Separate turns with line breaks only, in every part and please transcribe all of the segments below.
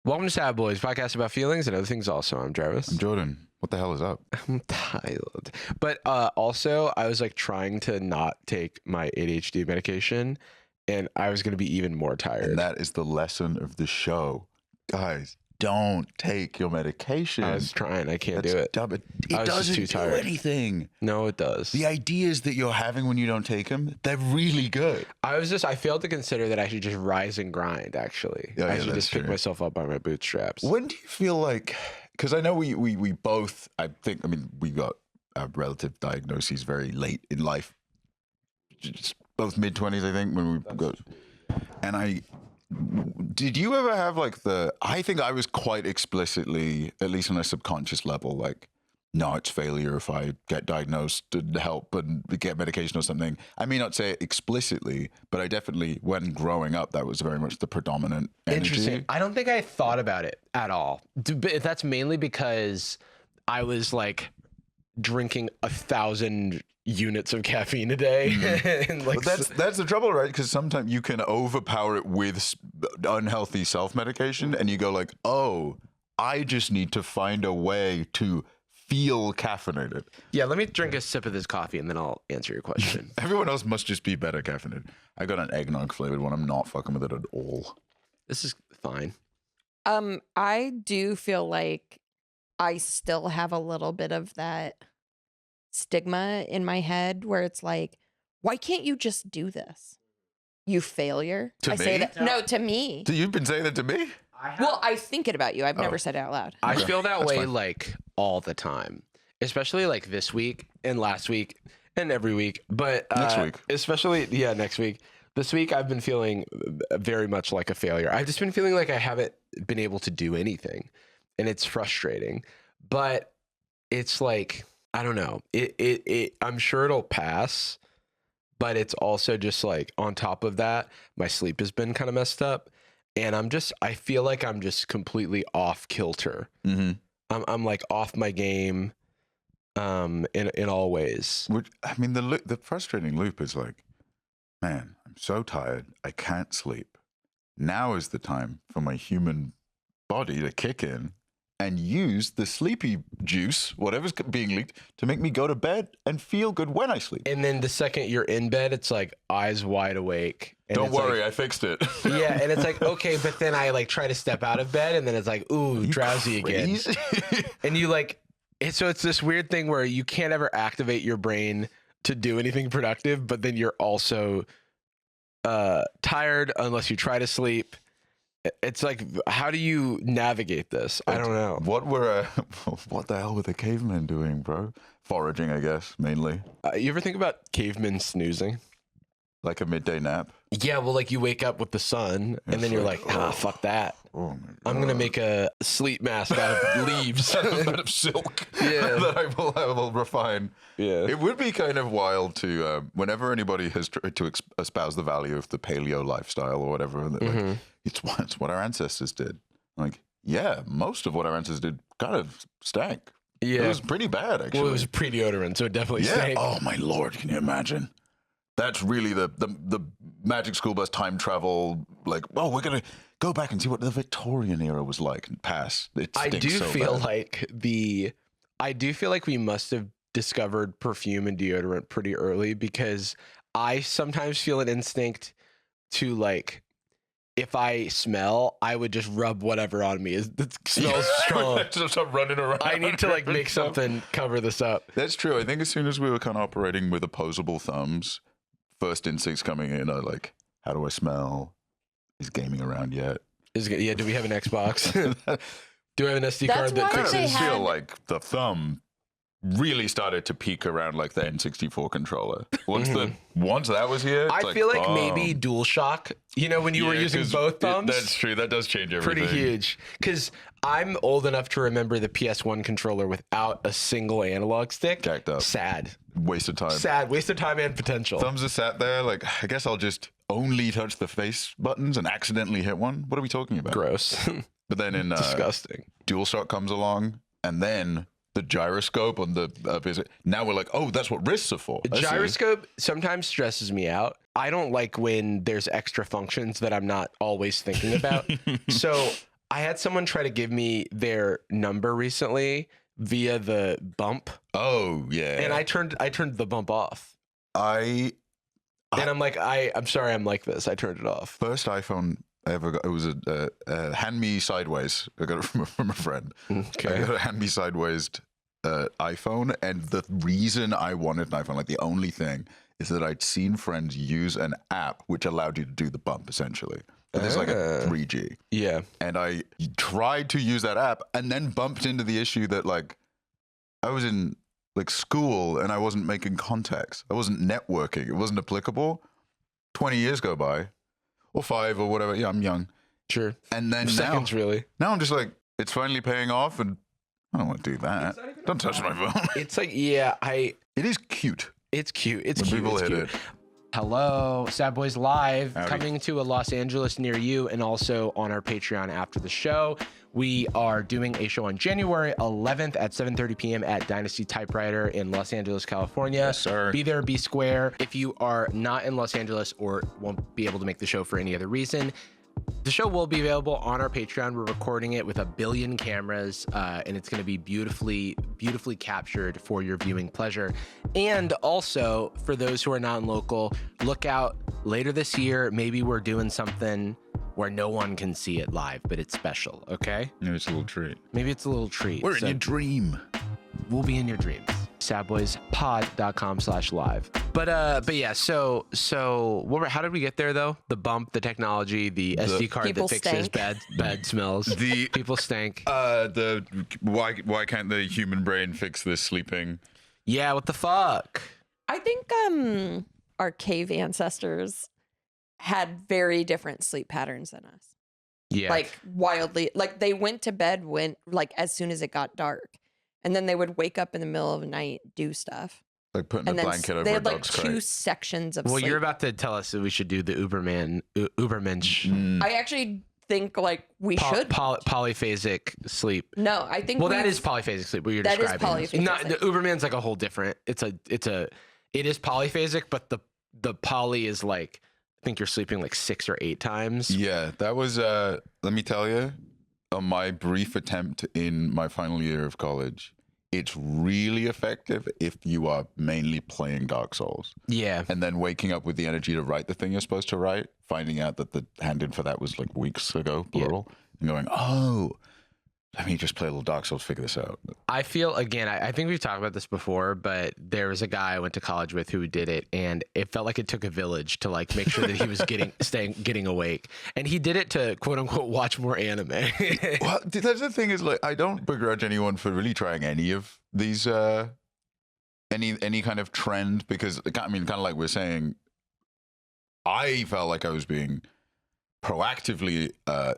Welcome to Sad Boys, podcast about feelings and other things also. I'm Jarvis.
I'm Jordan. What the hell is up?
I'm tired. But also, I was like trying to not take my ADHD medication, and I was going to be even more tired.
And that is the lesson of the show. Guys, don't take your medication.
I was trying. I can't do it.
Dumb. It doesn't do anything.
No, it does.
The ideas that you're having when you don't take them, they're really good.
I failed to consider that I should just rise and grind, actually. I should just pick myself up by my bootstraps.
When do you feel like, because I know we both, we got our relative diagnoses very late in life, just both mid-20s, I think, when we got, and did you ever have like I think I was quite explicitly, at least on a subconscious level, like, no, it's failure if I get diagnosed and help and get medication or something. I may not say it explicitly, but I definitely, when growing up, that was very much the predominant energy.
Interesting. I don't think I thought about it at all. That's mainly because I was like drinking 1,000 units of caffeine a day. And like,
but that's the trouble, right? Because sometimes you can overpower it with unhealthy self-medication and you go like, oh, I just need to find a way to feel caffeinated.
Yeah, let me drink a sip of this coffee and then I'll answer your question.
Everyone else must just be better caffeinated. I got an eggnog flavored one. I'm not fucking with it at all.
This is fine.
I do feel like I still have a little bit of that stigma in my head where it's like, why can't you just do this? You failure.
To
I
me?
say that. No, to me.
So you've been saying that to me?
Well, I think it about you. I've never said it out loud.
I feel that way
fine.
like all the time, especially like this week and last week and every week. But
Next week.
Especially, next week. This week, I've been feeling very much like a failure. I've just been feeling like I haven't been able to do anything, and it's frustrating. But it's like, I don't know. I'm sure it'll pass, but it's also just like on top of that, my sleep has been kind of messed up. And I feel like I'm just completely off kilter.
Mm-hmm.
I'm like off my game, in all ways.
Which, I mean, the frustrating loop is like, man, I'm so tired. I can't sleep. Now is the time for my human body to kick in and use the sleepy juice, whatever's being leaked, to make me go to bed and feel good when I sleep.
And then the second you're in bed, it's like eyes wide awake. And
Don't worry,
like,
I fixed it.
Yeah, and it's like, okay, but then I like try to step out of bed and then it's like, ooh, drowsy again. And you like, so it's this weird thing where you can't ever activate your brain to do anything productive, but then you're also tired unless you try to sleep. It's like, how do you navigate this? I don't know.
What the hell were the cavemen doing, bro? Foraging, I guess, mainly.
You ever think about cavemen snoozing?
Like a midday nap?
Yeah, well, like you wake up with the sun and then you're like, fuck that.
Oh my God.
I'm going to make a sleep mask out of leaves.
Out of silk.
Yeah.
That I will refine.
Yeah.
It would be kind of wild to, whenever anybody has tried to espouse the value of the paleo lifestyle or whatever, like, it's what our ancestors did. Like, yeah, most of what our ancestors did kind of stank.
Yeah.
It was pretty bad, actually.
Well, it was pre-deodorant, so it definitely stank.
Oh, my Lord, can you imagine? That's really the Magic School Bus time travel, like, oh, we're going to go back and see what the Victorian era was like and pass. I do
feel like we must have discovered perfume and deodorant pretty early, because I sometimes feel an instinct to, like, if I smell, I would just rub whatever on me. It smells strong.
Just start running around.
I need to like make something cover this up.
That's true. I think as soon as we were kind of operating with opposable thumbs, first instincts coming in are like, how do I smell? Is gaming around yet?
Do we have an Xbox? Do we have an SD card that
why
fixes?
they
I
had-
feel like the thumb really started to peak around like the N64 controller. Once that was here, it's
I feel like maybe DualShock, when you were using both thumbs.
That's true. That does change everything.
Pretty huge. Because I'm old enough to remember the PS1 controller without a single analog stick.
Jacked up.
Sad.
Waste of time.
Sad. Waste of time and potential.
Thumbs are sat there like, I guess I'll just only touch the face buttons and accidentally hit one. What are we talking about?
Gross.
But then in
disgusting.
DualShock comes along, and then the gyroscope on the visit. Now we're like, oh, that's what wrists are for.
The gyroscope sometimes stresses me out. I don't like when there's extra functions that I'm not always thinking about. So I had someone try to give me their number recently via the bump.
Oh yeah.
And I turned the bump off.
And
I'm like, I'm sorry, I'm like this. I turned it off.
First iPhone I ever got, it was a hand me sideways. I got it from a friend.
Okay.
I got a hand me sideways iPhone, and the reason I wanted an iPhone, like the only thing, is that I'd seen friends use an app which allowed you to do the bump essentially. But there's like a 3G.
Yeah.
And I tried to use that app and then bumped into the issue that like I was in like school and I wasn't making contacts. I wasn't networking. It wasn't applicable. 20 years go by, or 5 or whatever. Yeah, I'm young.
Sure.
And then
seconds, really.
Now I'm just like, it's finally paying off, and I don't want to do that. Don't touch my phone.
It's like, yeah,
It is cute.
It's cute. It's
When
cute.
people
It's
hit
cute.
it.
Hello, Sad Boys Live,
Howdy.
coming to a Los Angeles near you, and also on our Patreon after the show. We are doing a show on January 11th at 7:30 p.m. at Dynasty Typewriter in Los Angeles, California.
Yes, sir.
Be there, be square. If you are not in Los Angeles or won't be able to make the show for any other reason, the show will be available on our Patreon. We're recording it with 1 billion cameras, and it's going to be beautifully captured for your viewing pleasure. And also, for those who are not local, look out later this year. Maybe we're doing something where no one can see it live, but it's special, okay?
Maybe it's a little treat.
Maybe it's a little treat.
We're in
So
your dream.
we'll be in your dreams. sadboyspod.com/live. But yeah, so how did we get there though? The bump, the technology, the SD card
People
that fixes
stank.
bad smells.
The
People stank.
why can't the human brain fix this sleeping?
Yeah, what the fuck?
I think our cave ancestors had very different sleep patterns than us.
Yeah.
Like wildly, like they went to bed like as soon as it got dark, and then they would wake up in the middle of the night, do stuff,
Like putting
and
a
then
blanket over
they
a
had like
dog's
2
crate.
sections of
well,
sleep.
you're about to tell us that we should do the Ubermensch.
I actually think like we should.
Polyphasic sleep.
No, I think.
Well, that
we've-
is polyphasic sleep. What you're
That is
describing.
polyphasic
Not the
sleep.
Uberman's like a whole different. It is polyphasic, but the poly is like, I think you're sleeping like 6 or 8 times.
Yeah, that was, let me tell you, on my brief attempt in my final year of college, it's really effective if you are mainly playing Dark Souls.
Yeah.
And then waking up with the energy to write the thing you're supposed to write, finding out that the hand in for that was like weeks ago, plural, and going, oh, let me just play a little Dark Souls, figure this out.
I feel, again, I think we've talked about this before, but there was a guy I went to college with who did it, and it felt like it took a village to like make sure that he was getting awake. And he did it to quote unquote watch more anime.
Well, that's the thing is, like, I don't begrudge anyone for really trying any of these, any kind of trend, because I mean, kind of like we're saying, I felt like I was being proactively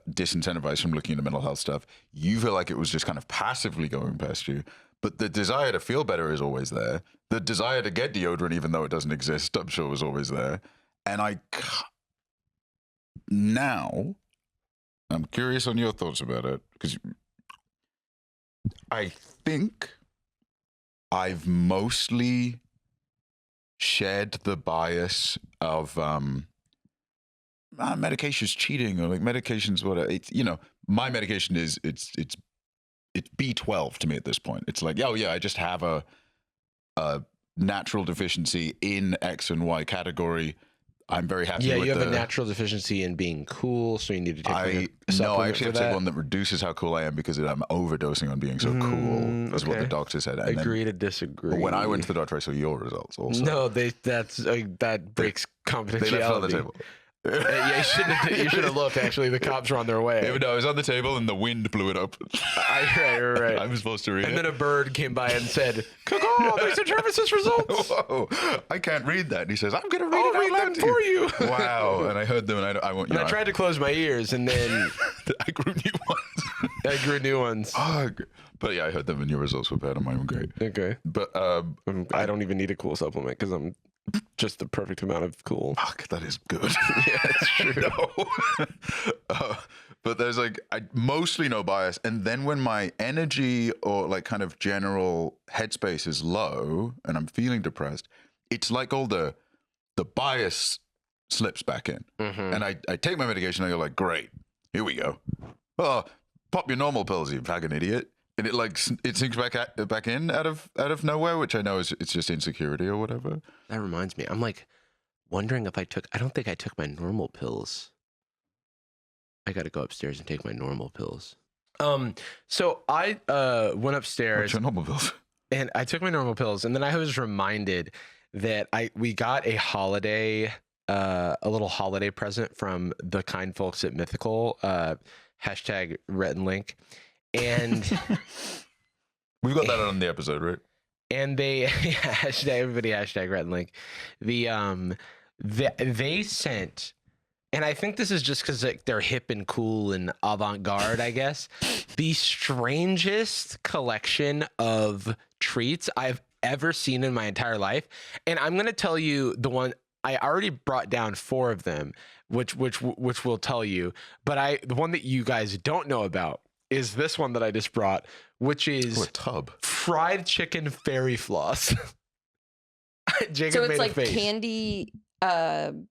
disincentivized from looking into mental health stuff. You feel like it was just kind of passively going past you. But the desire to feel better is always there. The desire to get deodorant, even though it doesn't exist, I'm sure was always there. And now, I'm curious on your thoughts about it, because I think I've mostly shed the bias of medication's cheating, or like medication's what it's, you know, my medication is it's B12 to me at this point. It's like, oh yeah, I just have a natural deficiency in X and Y category. I'm very happy
Yeah,
with
you have a natural deficiency in being cool, so you need to take
I actually have to take one that reduces how cool I am, because I'm overdosing on being so cool, is what the doctor said. And
Agree to disagree.
But when I went to the doctor, I saw your results also.
No, that breaks confidentiality.
They left it on the table.
Yeah, you should have looked. Actually, the cops were on their way.
Yeah, but no, it was on the table and the wind blew it up.
Right.
I was supposed to read it.
And then a bird came by and said, "Cuckoo, these are Jarvis's results."
Whoa, I can't read that. And he says, I'm going to read
I'll
it
read
out
them
loud
for you.
Wow. And I heard them, and I won't.
And I tried to close my ears, and then
I grew new ones.
I grew new ones.
But yeah, I heard them, and your results were bad, and mine were great.
Okay.
But
I don't even need a cool supplement because I'm just the perfect amount of cool.
fuck, that is good.
Yeah, that's true.
But there's like, I mostly no bias. And then when my energy or like kind of general headspace is low and I'm feeling depressed, it's like all the bias slips back in.
Mm-hmm.
And I take my medication and I go like, great, here we go. Oh, pop your normal pills, you fucking idiot. And it like it sinks back in out of nowhere, which I know it's just insecurity or whatever.
That reminds me. I'm like wondering if I don't think I took my normal pills. I got to go upstairs and take my normal pills. So I went upstairs.
What's your normal pills?
And I took my normal pills, and then I was reminded that we got a little holiday present from the kind folks at Mythical. Hashtag Rhett and Link. And
we've got that on the episode, right?
And they hashtag Rhett and Link. They sent, and I think this is just because like, they're hip and cool and avant-garde, I guess, the strangest collection of treats I've ever seen in my entire life. And I'm gonna tell you the one I already brought down 4 of them, which will tell you. But the one that you guys don't know about is this one that I just brought, which is
a tub.
Fried chicken fairy floss. Jacob
So it's
made
like
a face.
candy, cotton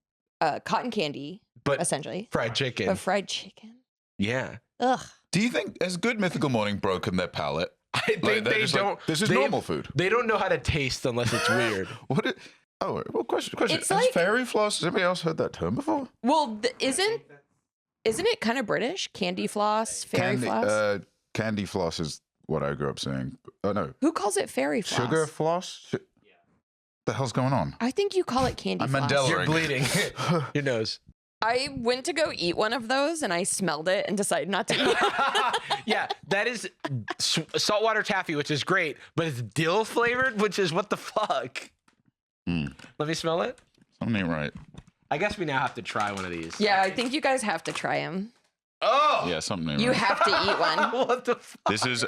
candy,
but
essentially.
fried chicken.
But fried chicken.
Yeah.
Ugh.
Do you think has Good Mythical Morning broken their palate?
I think
Like, they're
they
just
don't.
like, this is
they-
normal food.
They don't know how to taste unless it's weird.
Question.
It's
Has
like-
fairy floss? Has anybody else heard that term before?
Well, isn't it kind of British? Candy floss, fairy floss.
Candy floss is what I grew up saying. Oh no,
Who calls it fairy floss?
sugar floss. The hell's going on?
I think you call it candy
I'm
floss.
Mandela.
You're bleeding. Your nose.
I went to go eat one of those and I smelled it and decided not to eat it.
Yeah, that is saltwater taffy, which is great, but it's dill flavored, which is what the fuck. Let me smell it.
Something ain't right.
I guess we now have to try one of these.
Yeah, I think you guys have to try them.
Oh,
Yeah, something ain't
You
right.
have to eat one.
what the fuck?
This is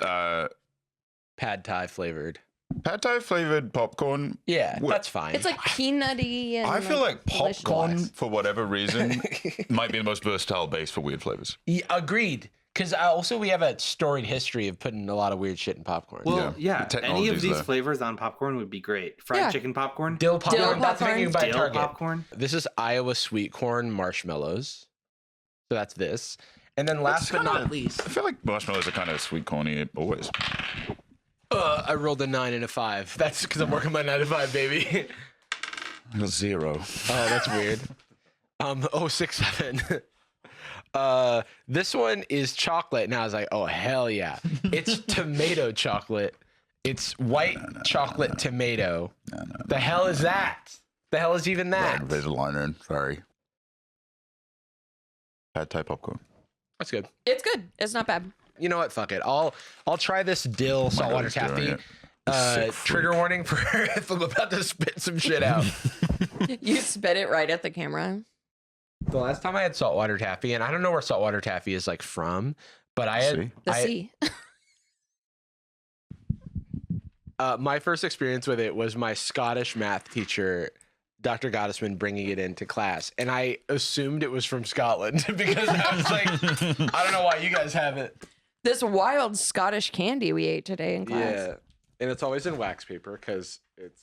Pad Thai flavored.
pad thai flavored popcorn.
Yeah,
What?
that's fine.
It's like peanutty and
I feel like
delicious.
popcorn, for whatever reason, might be the most versatile base for weird flavors.
Yeah, agreed. Because also we have a storied history of putting a lot of weird shit in popcorn.
Well,
The
yeah, any
technology's
of these
there.
flavors on popcorn would be great. Fried
Yeah.
chicken popcorn,
Dill popcorn.
Dill
That's
popcorn.
what you can buy at
dill
Target.
popcorn.
This is Iowa sweet corn marshmallows. So that's this. And then last but not least,
I feel like marshmallows are kind of sweet, corny always.
I rolled a 9 and a 5. That's because I'm working my 9 to 5, baby.
I got 0.
Oh, that's weird. 6, 7. This one is chocolate. Now I was like, oh hell yeah. It's tomato chocolate. It's white chocolate tomato. The hell is that? The hell is even that?
Invisalign. Sorry. Pad thai popcorn.
That's good.
It's good. It's not bad.
You know what? Fuck it. I'll try this dill saltwater
nose doing
taffy.
it. Sick freak.
Trigger warning for if I'm about to spit some shit out.
You spit it right at the camera.
The last time I had saltwater taffy, and I don't know where saltwater taffy is like from, but I had
See?
The sea.
my first experience with it was my Scottish math teacher, Dr. Gottesman, bringing it into class, and I assumed it was from Scotland because I was like, I don't know why you guys have it.
This wild Scottish candy we ate today in class.
Yeah, and it's always in wax paper because it's.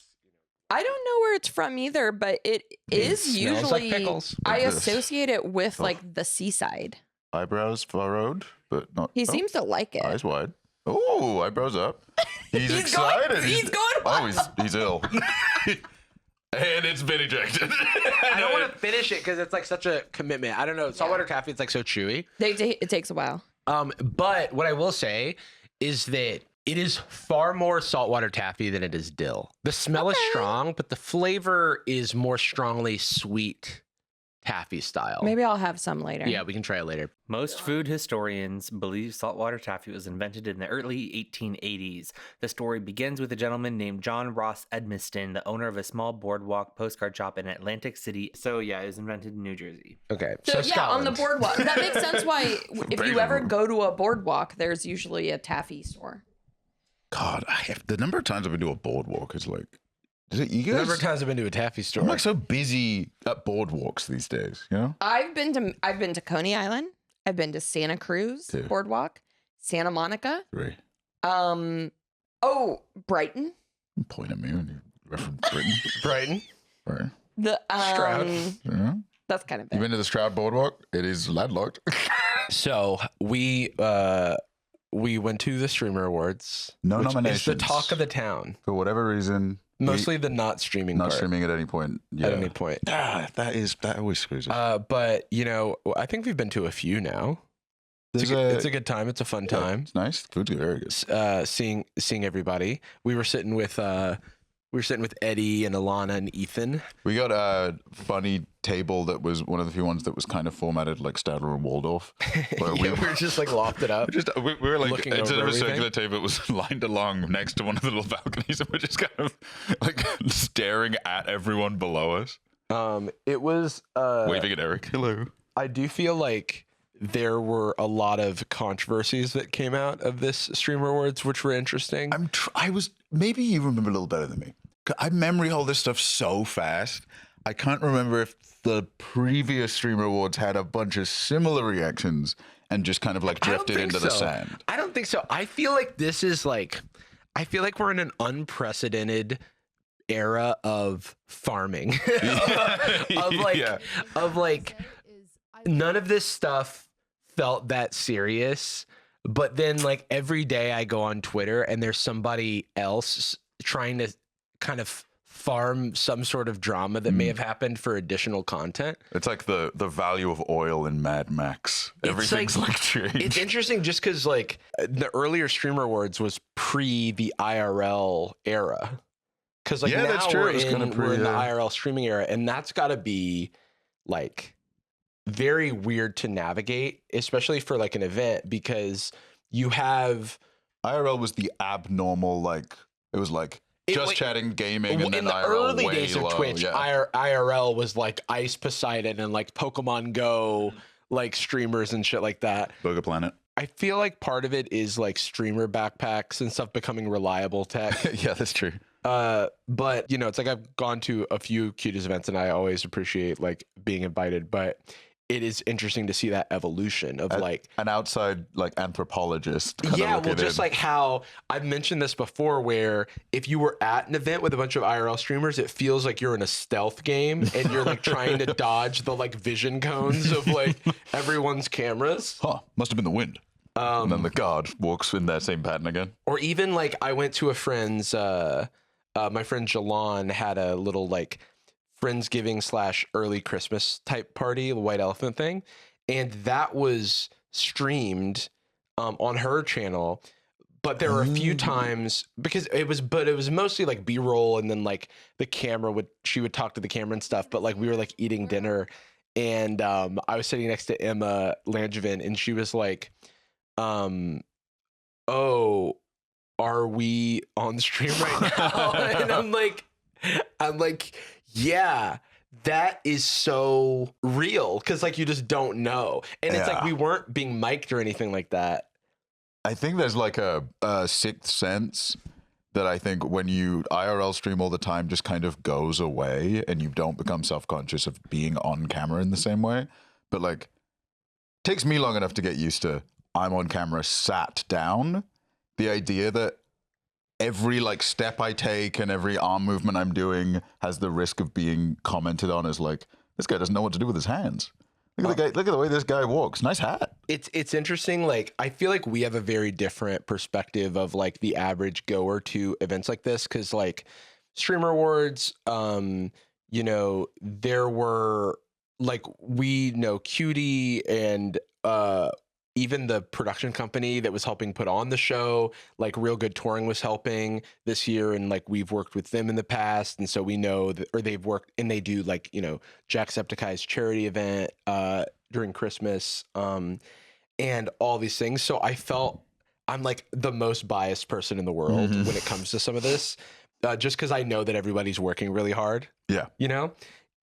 I don't know where it's from either, but it is
smells like
usually.
pickles.
I
Like this.
associate it with like the seaside.
Eyebrows furrowed, but not.
He seems to like it.
Eyes wide. Oh, eyebrows up. He's
He's
excited.
going- he's going
Oh, he's ill. And it's been ejected.
I don't want to finish it because it's like such a commitment. I don't know. Saltwater taffy, it's like so chewy.
It takes a while.
But what I will say is that it is far more saltwater taffy than it is dill. The smell is strong, but the flavor is more strongly sweet taffy style.
Maybe I'll have some later.
Yeah, we can try it later.
Most food historians believe saltwater taffy was invented in the early 1880s. The story begins with a gentleman named John Ross Edmiston, the owner of a small boardwalk postcard shop in Atlantic City. So yeah, it was invented in New Jersey.
Okay.
So yeah, on the
Scotland.
boardwalk. That makes sense why if you
Very
ever
good.
go to a boardwalk, there's usually a taffy store.
God, the number of times I've been to a boardwalk is like. Is it you
The
guys?
number of times I've been to a taffy store.
I'm like so busy at boardwalks these days. You know.
I've been to Coney Island. I've been to Santa Cruz
Two.
boardwalk, Santa Monica.
3.
Brighton.
Don't point at me when you reference Britain.
Brighton.
Right.
The
Stroud.
Yeah.
That's kind of
You
it.
been to the Stroud Boardwalk? It is landlocked.
So we went to the Streamer Awards.
No
which
nominations.
is the talk of the town.
For whatever reason.
Mostly the not streaming
Not
part.
streaming at any point. Yeah.
At any point.
That always screws us.
But, you know, I think we've been to a few now. It's a good time. It's a fun time.
It's nice. Food's very good.
Seeing everybody. We were sitting with Eddie and Alana and Ethan.
We got a funny table that was one of the few ones that was kind of formatted like Statler and Waldorf. Where
we were just like lofted up.
We were like,
looking
instead
over
of a
everything.
circular table, it was lined along next to one of the little balconies, and we're just kind of like staring at everyone below us.
It was
Waving at Eric. Hello.
I do feel like there were a lot of controversies that came out of this Streamer Awards, which were interesting.
I was, maybe you remember a little better than me. I memory hold this stuff so fast. I can't remember if the previous Streamer Awards had a bunch of similar reactions and just kind of like drifted into the sand.
I don't think so. I feel like this is like, I feel like we're in an unprecedented era of farming. of like none of this stuff felt that serious, but then like every day I go on Twitter and there's somebody else trying to kind of farm some sort of drama that may have happened for additional content.
It's like the value of oil in Mad Max. Everything's like changed.
It's interesting just because like the earlier Streamer Awards was pre the IRL era. Because like now
that's true.
we're
It was kinda
we're in the IRL streaming era, and that's got to be like very weird to navigate, especially for like an event, because you have
IRL was the abnormal, like it was like just chatting gaming, and then
in the
IRL
early
way
days of
low,
Twitch,
yeah.
IRL was like Ice Poseidon and like Pokemon Go like streamers and shit like that.
Burger Planet.
I feel like part of it is like streamer backpacks and stuff becoming reliable tech.
Yeah, that's true.
But you know, it's like I've gone to a few Cuties events and I always appreciate like being invited, but it is interesting to see that evolution of like
an outside like anthropologist.
Yeah, well, just like how I've mentioned this before, where if you were at an event with a bunch of IRL streamers, it feels like you're in a stealth game and you're like trying to dodge the like vision cones of like everyone's cameras.
Must have been the wind. And then the guard walks in that same pattern again.
Or even like I went to a friend's, my friend Jalon had a little like Friendsgiving / early Christmas type party, the White Elephant thing. And that was streamed on her channel. But there were a few times because it was mostly like B-roll, and then like the camera she would talk to the camera and stuff. But like we were like eating dinner, and I was sitting next to Emma Langevin, and she was like, oh, are we on stream right now? And I'm like, yeah, that is so real. Cause like, you just don't know. And it's like, we weren't being mic'd or anything like that.
I think there's like a sixth sense that I think when you IRL stream all the time just kind of goes away, and you don't become self-conscious of being on camera in the same way. But like, it takes me long enough to get used to I'm on camera sat down. The idea that every like step I take and every arm movement I'm doing has the risk of being commented on as like, this guy doesn't know what to do with his hands. Look at the guy, look at the way this guy walks. Nice hat.
It's interesting. Like, I feel like we have a very different perspective of like the average goer to events like this. Cause like Streamer Awards, you know, there were like, we know Cutie and even the production company that was helping put on the show, like Real Good Touring was helping this year. And like, we've worked with them in the past. And so we know that, or they've worked and they do like, you know, Jacksepticeye's charity event during Christmas and all these things. So I felt I'm like the most biased person in the world when it comes to some of this, just because I know that everybody's working really hard.
Yeah.
You know?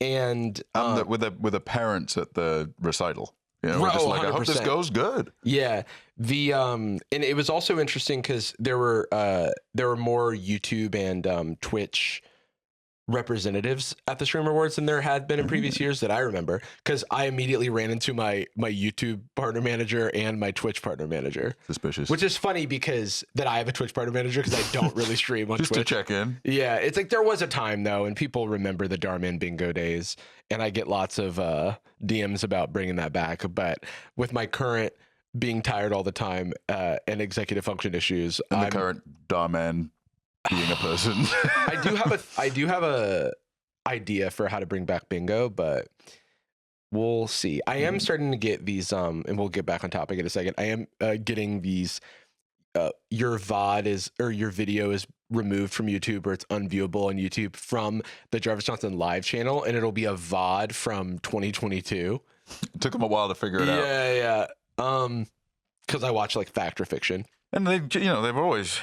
And
with the parents at the recital. You know, we're just like, 100%. I hope this goes good.
Yeah. And it was also interesting because there were more YouTube and Twitch representatives at the Streamer Awards than there had been in previous years that I remember, because I immediately ran into my YouTube partner manager and my Twitch partner manager.
Suspicious.
Which is funny because that I have a Twitch partner manager because I don't really stream on
Just
Twitch.
to check in.
Yeah, it's like there was a time though, and people remember the Darman Bingo days, and I get lots of DMs about bringing that back. But with my current being tired all the time and executive function issues,
And the current Darman being a person.
I do have a idea for how to bring back bingo, but we'll see. I am starting to get these and we'll get back on topic in a second. I am getting these your VOD is, or your video is removed from YouTube, or it's unviewable on YouTube from the Jarvis Johnson live channel, and it'll be a VOD from 2022.
It took them a while to figure it out.
Yeah. Because I watch like fact or fiction.
And they've always,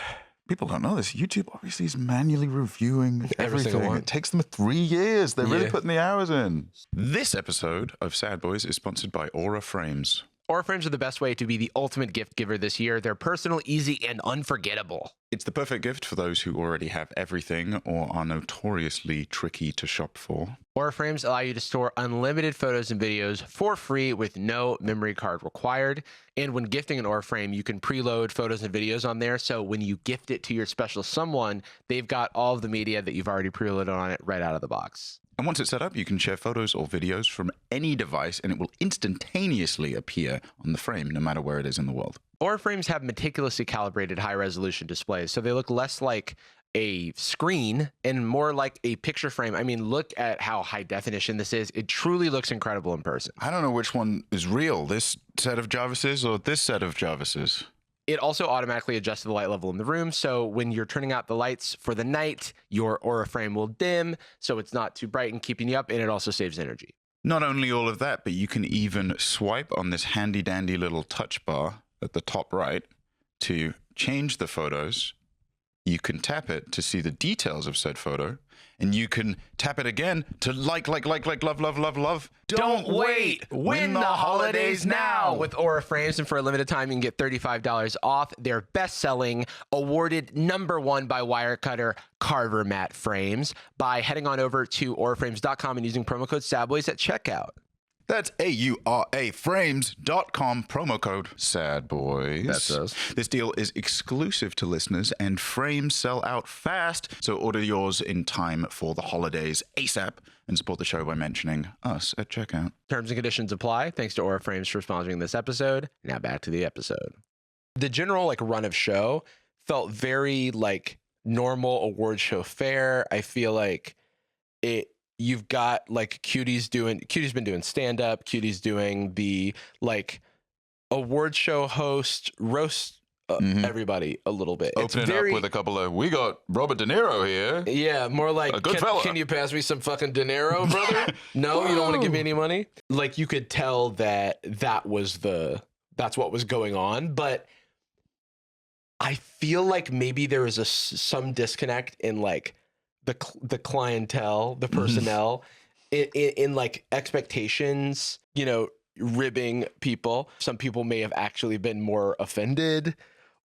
people don't know this. YouTube obviously is manually reviewing
Every single
everything.
one.
It takes them 3 years. They're really
Yeah.
putting the hours in. This episode of Sad Boys is sponsored by Aura Frames.
Aura frames are the best way to be the ultimate gift giver this year. They're personal, easy, and unforgettable.
It's the perfect gift for those who already have everything or are notoriously tricky to shop for.
Aura frames allow you to store unlimited photos and videos for free with no memory card required. And when gifting an Aura frame, you can preload photos and videos on there. So when you gift it to your special someone, they've got all of the media that you've already preloaded on it right out of the box.
And once it's set up, you can share photos or videos from any device, and it will instantaneously appear on the frame, no matter where it is in the world.
Aura frames have meticulously calibrated high-resolution displays, so they look less like a screen and more like a picture frame. I mean, look at how high definition this is. It truly looks incredible in person.
I don't know which one is real, this set of Jarvises or this set of Jarvises.
It also automatically adjusts the light level in the room, so when you're turning out the lights for the night, your Aura frame will dim, so it's not too bright and keeping you up, and it also saves energy.
Not only all of that, but you can even swipe on this handy-dandy little touch bar at the top right to change the photos. You can tap it to see the details of said photo, and you can tap it again to like, love.
Don't wait! Win the holidays now with Aura frames, and for a limited time, you can get $35 off their best-selling, awarded #1 by Wirecutter Carver mat frames by heading on over to auraframes.com and using promo code SADBOYS at checkout.
That's AURA frames.com, promo code SADBOYS.
That's us.
This deal is exclusive to listeners, and frames sell out fast, so order yours in time for the holidays ASAP and support the show by mentioning us at checkout.
Terms and conditions apply. Thanks to Aura Frames for sponsoring this episode. Now back to the episode. The general run of show felt very normal award show fare. I feel like you've got Cutie's been doing stand up. Cutie's doing the award show host roast everybody a little bit.
Opening up with a couple of, we got Robert De Niro here.
Yeah, more like,
A good fella.
Can you pass me some fucking De Niro, brother? No, you don't want to give me any money? You could tell that's what was going on, but I feel like maybe there was some disconnect in the clientele, the personnel, in expectations, ribbing people. Some people may have actually been more offended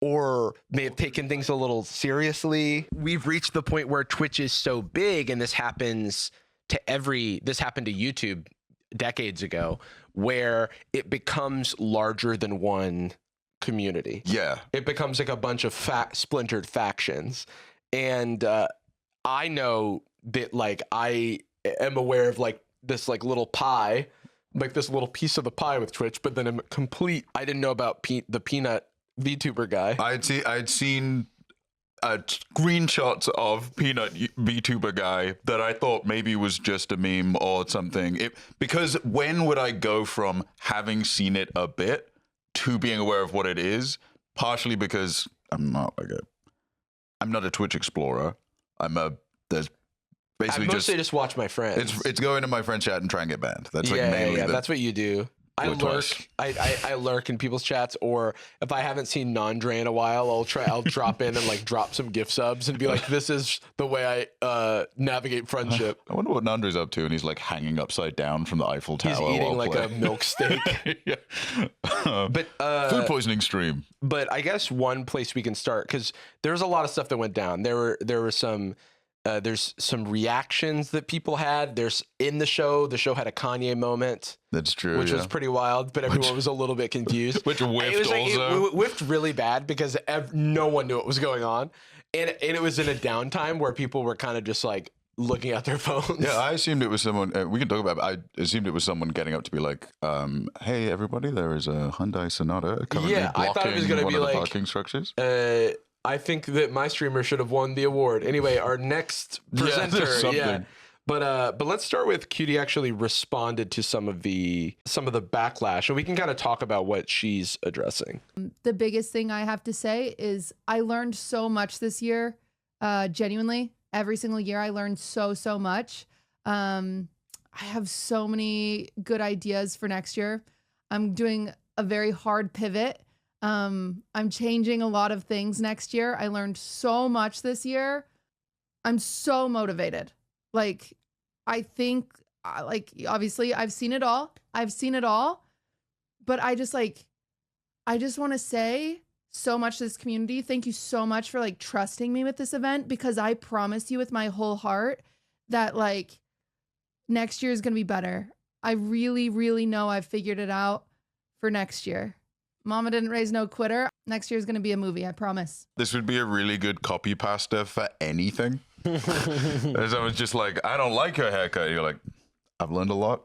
or may have taken things a little seriously. We've reached the point where Twitch is so big, and this happened to YouTube decades ago, where it becomes larger than one community.
Yeah.
It becomes a bunch of splintered factions. And I know that I am aware of this little pie, this little piece of the pie with Twitch, but then I didn't know about the peanut VTuber guy.
I'd seen screenshots of Peanut VTuber guy that I thought maybe was just a meme or something. Because when would I go from having seen it a bit to being aware of what it is? Partially because I'm not a Twitch explorer. There's basically
I mostly just watch my friends.
It's going to my friend chat and try and get banned. That's mainly
that's what you do. I lurk. I lurk in people's chats, or if I haven't seen Nandre in a while, I'll drop in and like drop some gift subs and be like, "This is the way I navigate friendship."
I wonder what Nandre's up to, and he's like hanging upside down from the Eiffel Tower.
He's eating
while
like
playing.
a milk steak.
Yeah.
But
food poisoning stream.
But I guess one place we can start, because there's a lot of stuff that went down. There were some There's some reactions that people had. There's in the show had a Kanye moment.
That's true.
Which was pretty wild, but everyone was a little bit confused.
Which whiffed
it was
also.
It whiffed really bad because no one knew what was going on. And it was in a downtime where people were kind of just like looking at their phones.
Yeah, I assumed it was someone, we can talk about it, but I assumed it was someone getting up to be like, hey, everybody, there is a Hyundai Sonata currently
I thought it was going to be
one of
like,
the parking structures.
I think that my streamer should have won the award. Anyway, our next presenter, But let's start with Cutie actually responded to some of the backlash, and we can kind of talk about what she's addressing.
The biggest thing I have to say is I learned so much this year. Genuinely, every single year I learned so much. I have so many good ideas for next year. I'm doing a very hard pivot. I'm changing a lot of things next year. I learned so much this year. I'm so motivated. Like, I think, like, obviously I've seen it all. But I just want to say so much to this community. Thank you so much for like trusting me with this event, because I promise you with my whole heart that like next year is going to be better. I really, really know I've figured it out for next year. Mama didn't raise no quitter. Next year is going to be a movie, I promise.
This would be a really good copy pasta for anything. As I was just like, I don't like her haircut. You're like, I've learned a lot.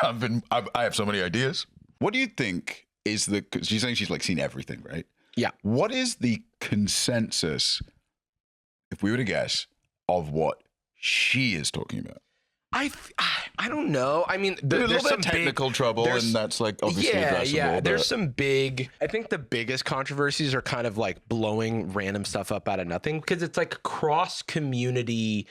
I have so many ideas. What do you think is cause she's saying she's like seen everything, right?
Yeah.
What is the consensus, if we were to guess, of what she is talking about?
I don't know. I mean,
there's some technical trouble, and that's like obviously addressable.
Yeah. There's some big. I think the biggest controversies are kind of like blowing random stuff up out of nothing, because it's like cross community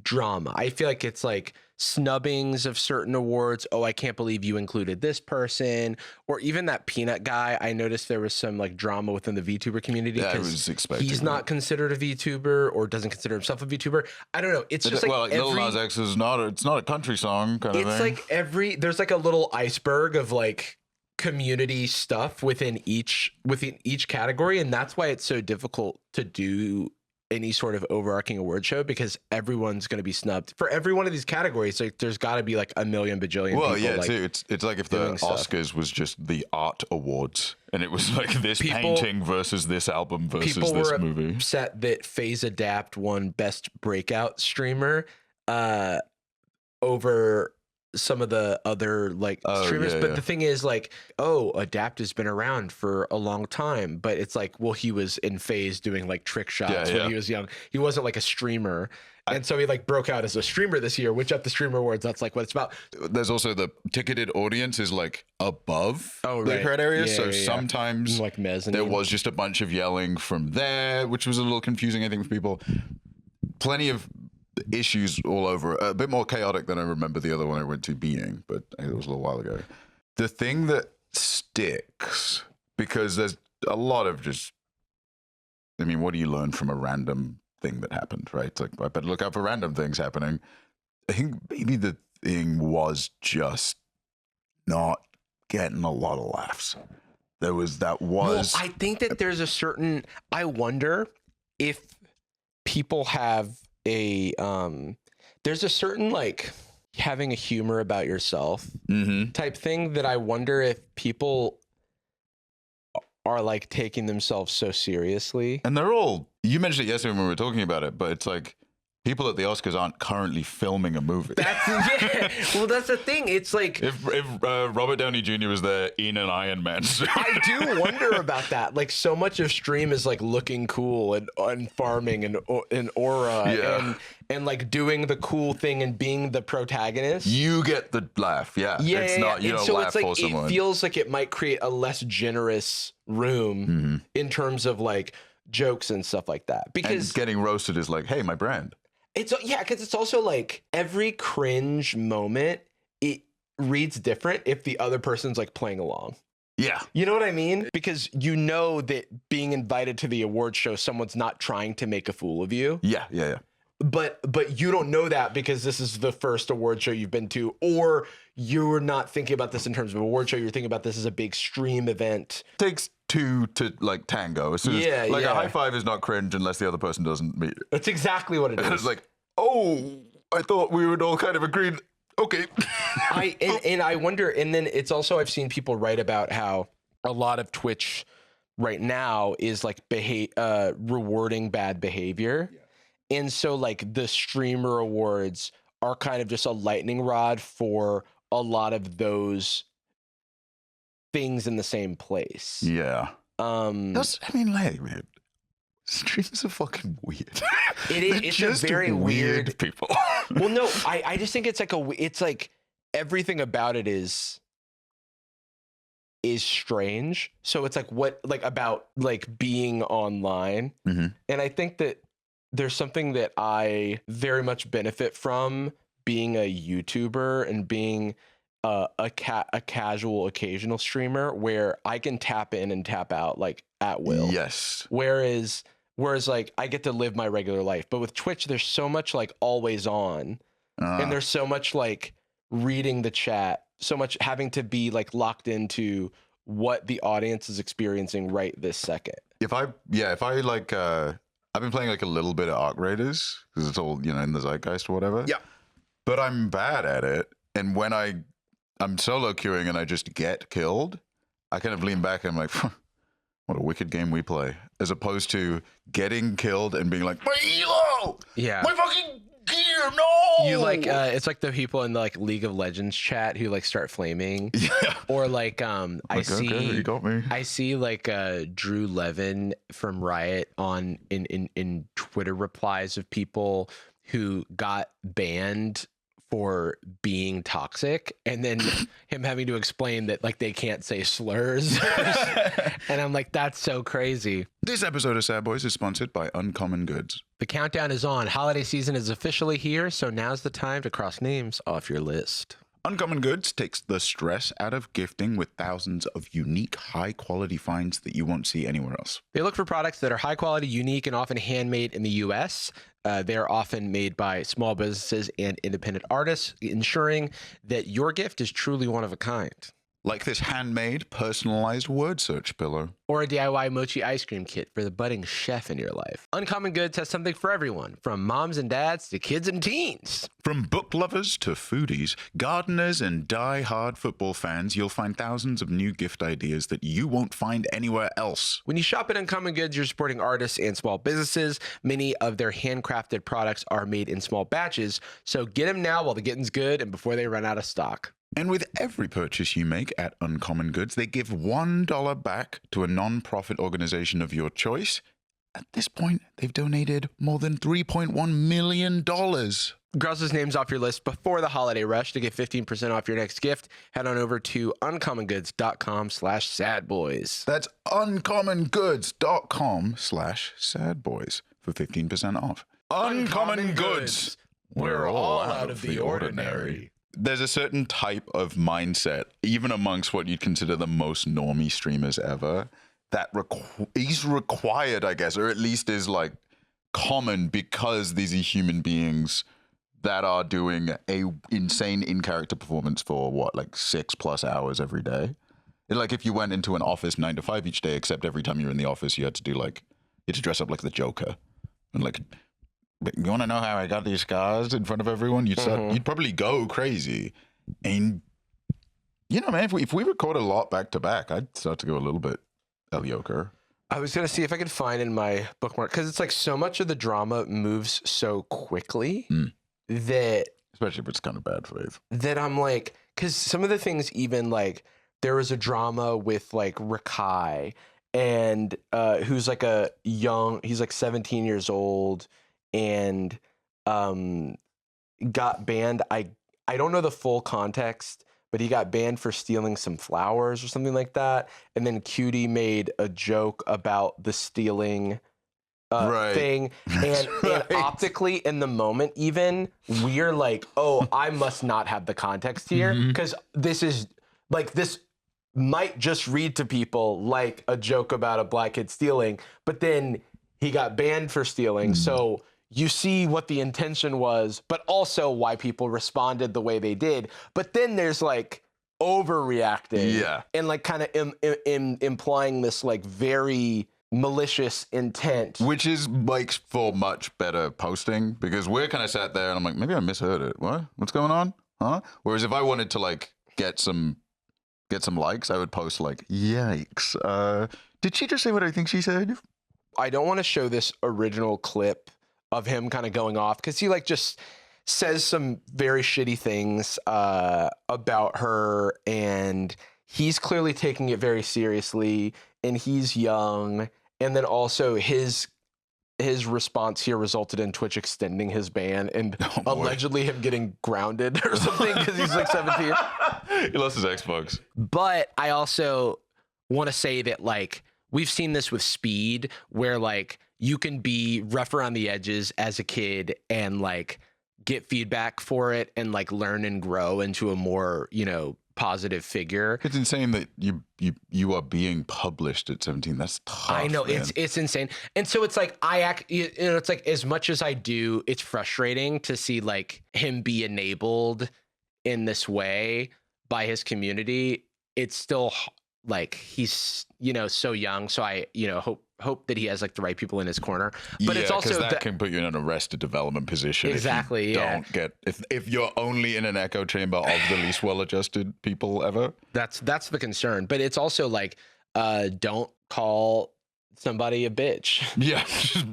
drama. I feel like it's like snubbings of certain awards. Oh, I can't believe you included this person, or even that peanut guy. I noticed there was some like drama within the VTuber community.
Yeah, I was expecting
he's not considered a VTuber, or doesn't consider himself a VTuber. I don't know. It's just like
Lil Nas X is it's not a country song kind of thing.
It's like there's like a little iceberg of like community stuff within each category, and that's why it's so difficult to do any sort of overarching award show, because everyone's going to be snubbed for every one of these categories. Like there's got to be like a million bajillion people.
Yeah,
like,
it's like if the Oscars was just the art awards, and it was like this painting versus this album versus this movie.
People were upset that FaZe Adapt won Best Breakout Streamer over some of the other like streamers. But the thing is like, Adapt has been around for a long time, but it's like, well, he was in FaZe doing like trick shots when he was young. He wasn't like a streamer. And so he like broke out as a streamer this year, which at the Streamer Awards, that's like what it's about.
There's also the ticketed audience is like above the crowd area. Sometimes
like mezzanine.
There was just a bunch of yelling from there, which was a little confusing, I think, for people. Plenty of issues all over, a bit more chaotic than I remember the other one I went to being, but it was a little while ago. The thing that sticks, because there's a lot of just, I mean, what do you learn from a random thing that happened, right? It's like, I better look out for random things happening. I think maybe the thing was just not getting a lot of laughs. Well,
I think that there's a certain, I wonder if people have there's a certain like having a humor about yourself type thing that I wonder if people are like taking themselves so seriously.
And they're all, you mentioned it yesterday when we were talking about it, but it's like people at the Oscars aren't currently filming a movie.
Well, that's the thing. It's like
if Robert Downey Jr. was there in an Iron Man suit.
I do wonder about that. Like so much of stream is like looking cool and farming and aura and like doing the cool thing and being the protagonist.
You get the laugh, it's not you don't
so
laugh
it's like,
for someone.
It feels like it might create a less generous room in terms of like jokes and stuff like that. Because
and getting roasted is like, hey, my brand.
It's because it's also like every cringe moment, it reads different if the other person's like playing along.
Yeah.
You know what I mean? Because you know that being invited to the award show, someone's not trying to make a fool of you.
Yeah.
But you don't know that because this is the first award show you've been to, or you're not thinking about this in terms of award show. You're thinking about this as a big stream event.
Takes two to like tango. As soon as,
Yeah,
like
yeah.
a high five is not cringe unless the other person doesn't meet it.
That's exactly what it
And
is.
it's like, oh, I thought we would all kind of agreed. Okay.
And I wonder, and then it's also, I've seen people write about how a lot of Twitch right now is like rewarding bad behavior. And so like the streamer awards are kind of just a lightning rod for a lot of those things in the same place.
Yeah. That's, I mean, like, man, streams are fucking weird.
It's
just
a very weird
people.
Well, no, I just think it's like everything about it is strange. So it's like what, like about like being online.
Mm-hmm.
And I think that there's something that I very much benefit from being a YouTuber and being a casual occasional streamer where I can tap in and tap out like at will.
Yes.
Whereas like I get to live my regular life, but with Twitch there's so much like always on, and there's so much like reading the chat, so much having to be like locked into what the audience is experiencing right this second.
If I like, I've been playing like a little bit of Arc Raiders because it's all, you know, in the zeitgeist or whatever.
Yeah.
But I'm bad at it. And when I'm solo queuing and I just get killed, I kind of lean back and I'm like, what a wicked game we play. As opposed to getting killed and being like, my elo!
Yeah.
My fucking gear, no!
You like it's like the people in the like League of Legends chat who like start flaming.
Yeah.
Or like
Okay, you got me.
I see like Drew Levin from Riot in Twitter replies of people who got banned for being toxic, and then him having to explain that like they can't say slurs. And I'm like, that's so crazy.
This episode of Sad Boys is sponsored by Uncommon Goods.
The countdown is on. Holiday season is officially here, so now's the time to cross names off your list.
Uncommon Goods takes the stress out of gifting with thousands of unique, high-quality finds that you won't see anywhere else.
They look for products that are high quality, unique, and often handmade in the U.S. They're often made by small businesses and independent artists, ensuring that your gift is truly one of a kind.
Like this handmade, personalized word search pillow.
Or a DIY mochi ice cream kit for the budding chef in your life. Uncommon Goods has something for everyone, from moms and dads to kids and teens.
From book lovers to foodies, gardeners, and die-hard football fans, you'll find thousands of new gift ideas that you won't find anywhere else.
When you shop at Uncommon Goods, you're supporting artists and small businesses. Many of their handcrafted products are made in small batches, so get them now while the getting's good and before they run out of stock.
And with every purchase you make at Uncommon Goods, they give $1 back to a non-profit organization of your choice. At this point, they've donated more than $3.1 million.
Cross those names off your list before the holiday rush to get 15% off your next gift. Head on over to uncommongoods.com/sadboys.
That's uncommongoods.com/sadboys for 15% off. Uncommon Goods. We're all out of the ordinary. There's a certain type of mindset, even amongst what you'd consider the most normie streamers ever, that is required, I guess, or at least is like common because these are human beings that are doing a insane in-character performance for what, like 6+ hours every day. Like if you went into an office 9 to 5 each day, except every time you're in the office, you had to do like, you had to dress up like the Joker and like, you want to know how I got these scars in front of everyone? You'd probably go crazy. And, you know, man, if we record a lot back to back, I'd start to go a little bit mediocre.
I was going to see if I could find in my bookmark, because it's like so much of the drama moves so quickly that...
Especially if it's kind of bad faith.
That I'm like, because some of the things even like, there was a drama with like Rakai, and who's like he's like 17 years old, and got banned. I don't know the full context, but he got banned for stealing some flowers or something like that. And then Cutie made a joke about the stealing thing. And optically in the moment, even we're like, oh, I must not have the context here, because this is like, this might just read to people like a joke about a black kid stealing, but then he got banned for stealing. So you see what the intention was, but also why people responded the way they did. But then there's like overreacting.
Yeah.
And like kind of implying this like very malicious intent.
Which is makes for much better posting, because we're kind of sat there and I'm like, maybe I misheard it. What's going on? Huh? Whereas if I wanted to like get some likes, I would post like, yikes. Did she just say what I think she said?
I don't want to show this original clip of him kind of going off because he like just says some very shitty things about her, and he's clearly taking it very seriously, and he's young. And then also his response here resulted in Twitch extending his ban and allegedly him getting grounded or something because he's like 17.
He lost his Xbox.
But I also want to say that like we've seen this with Speed, where like you can be rough around the edges as a kid and like get feedback for it and like learn and grow into a more, you know, positive figure.
It's insane that you are being published at 17. That's tough.
I know,
man.
it's insane. And so it's like it's like as much as I do, it's frustrating to see like him be enabled in this way by his community. It's still like he's, you know, so young. So I, you know, hope that he has like the right people in his corner. But it's also
that can put you in an arrested development position.
Exactly.
If you don't get if you're only in an echo chamber of the least well-adjusted people ever.
That's the concern. But it's also like don't call somebody a bitch.
Yeah.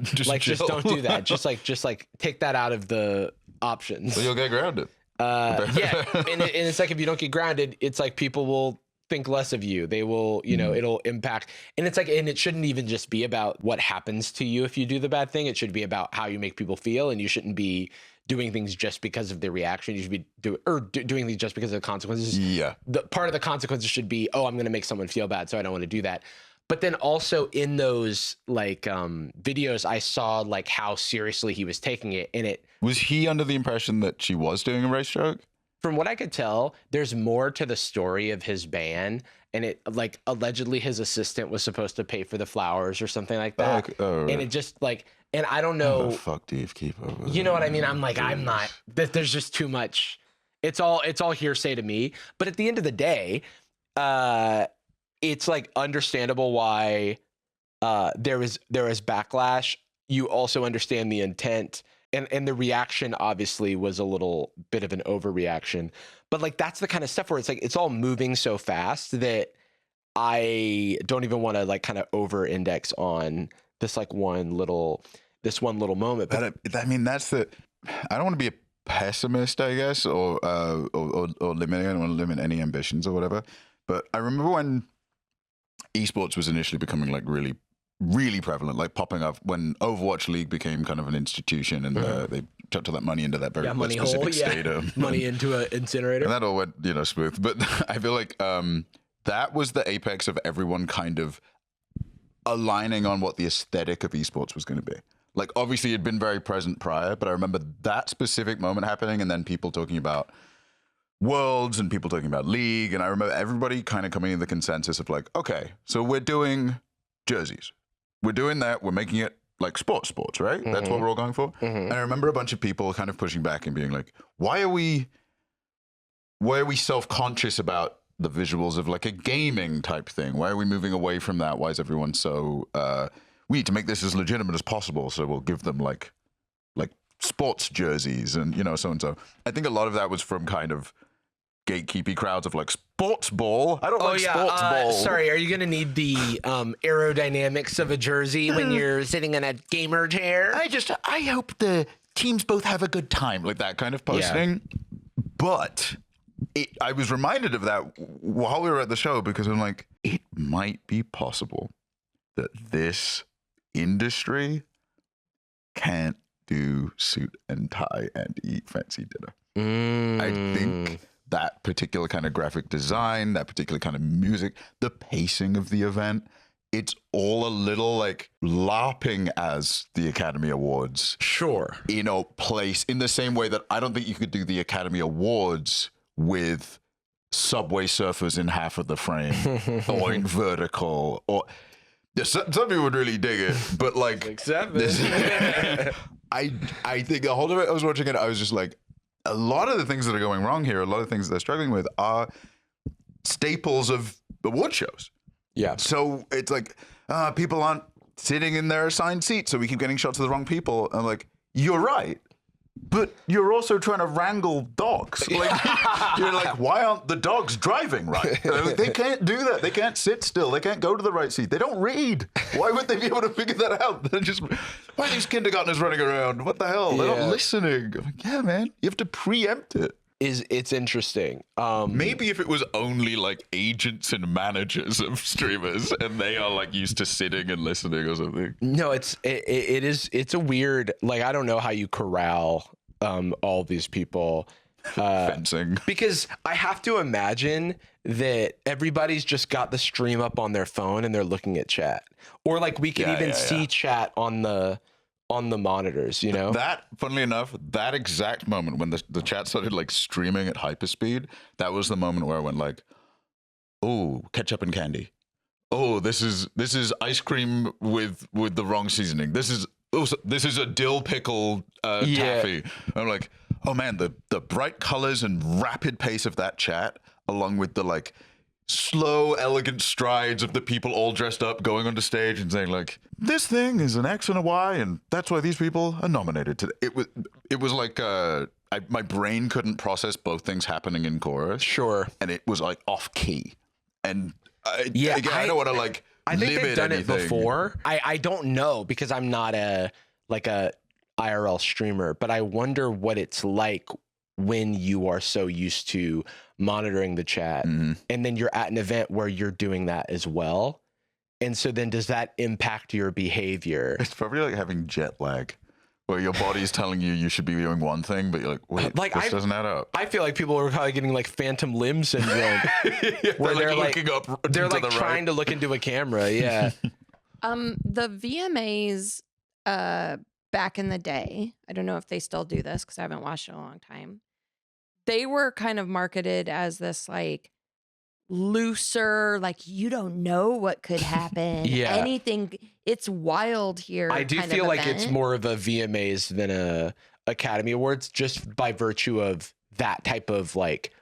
Just don't do that. Just like take that out of the options.
So you'll get grounded.
Yeah. And it's like if you don't get grounded, it's like people will think less of you. They will, you know, it'll impact. And it's like, and it shouldn't even just be about what happens to you if you do the bad thing. It should be about how you make people feel, and you shouldn't be doing things just because of the reaction. You should be doing things just because of the consequences.
Yeah.
The part of the consequences should be, oh, I'm going to make someone feel bad, so I don't want to do that. But then also in those like videos, I saw like how seriously he was taking it. And it
was he under the impression that she was doing a race joke?
From what I could tell, there's more to the story of his ban, and it like allegedly his assistant was supposed to pay for the flowers or something like that.
Right.
And it just like, and I don't know.
How the fuck do you keep over?
You know what I mean? I'm like, I'm not. There's just too much. It's all hearsay to me. But at the end of the day, it's like understandable why there is backlash. You also understand the intent. And the reaction obviously was a little bit of an overreaction, but like that's the kind of stuff where it's like it's all moving so fast that I don't even want to like kind of over index on this like one little moment. But
I mean, that's the. I don't want to be a pessimist, I guess, or limiting. I don't want to limit any ambitions or whatever. But I remember when esports was initially becoming like really prevalent, like popping up when Overwatch League became kind of an institution, and they chucked all that money into that very specific stadium.
Money into an incinerator.
And that all went, you know, smooth. But I feel like that was the apex of everyone kind of aligning on what the aesthetic of esports was going to be. Like, obviously, it'd been very present prior, but I remember that specific moment happening, and then people talking about Worlds and people talking about League. And I remember everybody kind of coming to the consensus of like, okay, so we're doing jerseys. We're doing that. We're making it like sports, right? Mm-hmm. That's what we're all going for. Mm-hmm. And I remember a bunch of people kind of pushing back and being like, why are we self-conscious about the visuals of like a gaming type thing? Why are we moving away from that? Why is everyone so, we need to make this as legitimate as possible. So we'll give them like sports jerseys and, you know, so and so. I think a lot of that was from kind of gatekeepy crowds of like sports ball. I don't like sports ball.
Sorry, are you gonna need the aerodynamics of a jersey when you're sitting in a gamer chair?
I hope the teams both have a good time, like that kind of posting. Yeah. But I was reminded of that while we were at the show, because I'm like, it might be possible that this industry can't do suit and tie and eat fancy dinner. I think that particular kind of graphic design, that particular kind of music, the pacing of the event, it's all a little like LARPing as the Academy Awards.
Sure.
You know, place in the same way that I don't think you could do the Academy Awards with Subway Surfers in half of the frame or in vertical, or some people would really dig it, but like I think the whole of it, I was watching it, I was just like, a lot of the things that are going wrong here, a lot of things they're struggling with are staples of award shows.
Yeah.
So it's like people aren't sitting in their assigned seats, so we keep getting shots of the wrong people. I'm like, you're right. But you're also trying to wrangle dogs. Like, you're like, why aren't the dogs driving right? Like, they can't do that. They can't sit still. They can't go to the right seat. They don't read. Why would they be able to figure that out? They're just, why are these kindergartners running around? What the hell? They're not listening. I'm like, yeah, man, you have to preempt it.
It's interesting.
Maybe if it was only like agents and managers of streamers and they are like used to sitting and listening or something.
No, it's a weird, like, I don't know how you corral all these people.
Fencing.
Because I have to imagine that everybody's just got the stream up on their phone and they're looking at chat. Or like we can see chat on the monitors, you know?
That, funnily enough, that exact moment when the chat started like streaming at hyperspeed, that was the moment where I went like, oh, ketchup and candy. Oh, this is ice cream with the wrong seasoning. This is a dill pickle taffy. I'm like, oh man, the bright colors and rapid pace of that chat, along with the like slow, elegant strides of the people all dressed up going onto stage and saying like, this thing is an X and a Y, and that's why these people are nominated today. It was like my brain couldn't process both things happening in chorus.
Sure.
And it was like off key. And I don't want to like
I think
limit
they've done
anything.
it before. I don't know because I'm not a IRL streamer, but I wonder what it's like when you are so used to monitoring the chat and then you're at an event where you're doing that as well. And so then does that impact your behavior?
It's probably like having jet lag where your body's telling you should be doing one thing, but you're like, wait, this doesn't add up.
I feel like people are probably getting like phantom limb syndrome where they're like
looking up
they're
to
like
the
trying to look into a camera. Yeah.
The VMAs back in the day, I don't know if they still do this because I haven't watched it in a long time. They were kind of marketed as this like looser, like you don't know what could happen. Anything, it's wild here.
I do feel like it's more of a VMAs than a Academy Awards just by virtue of that type of like,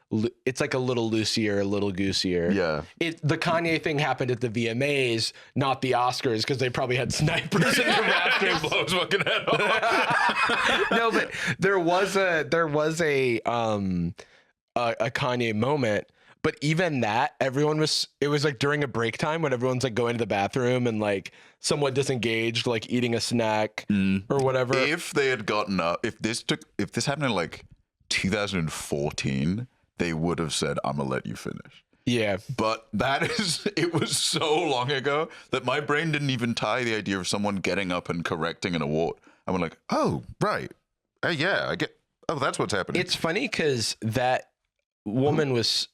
it's like a little loosier, a little goosier.
Yeah.
The Kanye thing happened at the VMAs, not the Oscars, because they probably had snipers in the rafters.
Blows fucking head off.
No, but there was a Kanye moment. But even that, it was like during a break time when everyone's like going to the bathroom and like somewhat disengaged, like eating a snack or whatever.
If they had gotten up, if this happened in like 2014, they would have said, I'm gonna let you finish.
Yeah.
But it was so long ago that my brain didn't even tie the idea of someone getting up and correcting an award. I went like, oh, right. Yeah, I get, that's what's happening.
It's funny because that woman was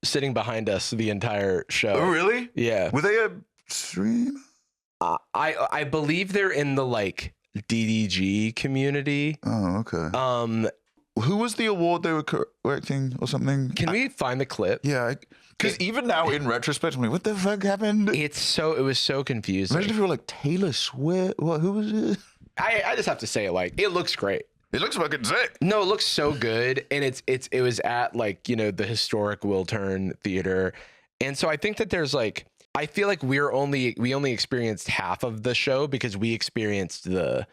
sitting behind us the entire show.
Oh, really?
Yeah.
Were they a stream?
I believe they're in the like DDG community.
Oh, okay. Who was the award they were correcting or something?
Can we find the clip?
Yeah, because even now in retrospect, I'm like, what the fuck happened?
It was so confusing.
Imagine if you were like Taylor Swift. What? Who was it?
I just have to say, like, it looks great.
It looks fucking sick.
No, it looks so good, and it was at like, you know, the historic Wiltern Theater, and so I think that there's like, I feel like we only experienced half of the show because we experienced the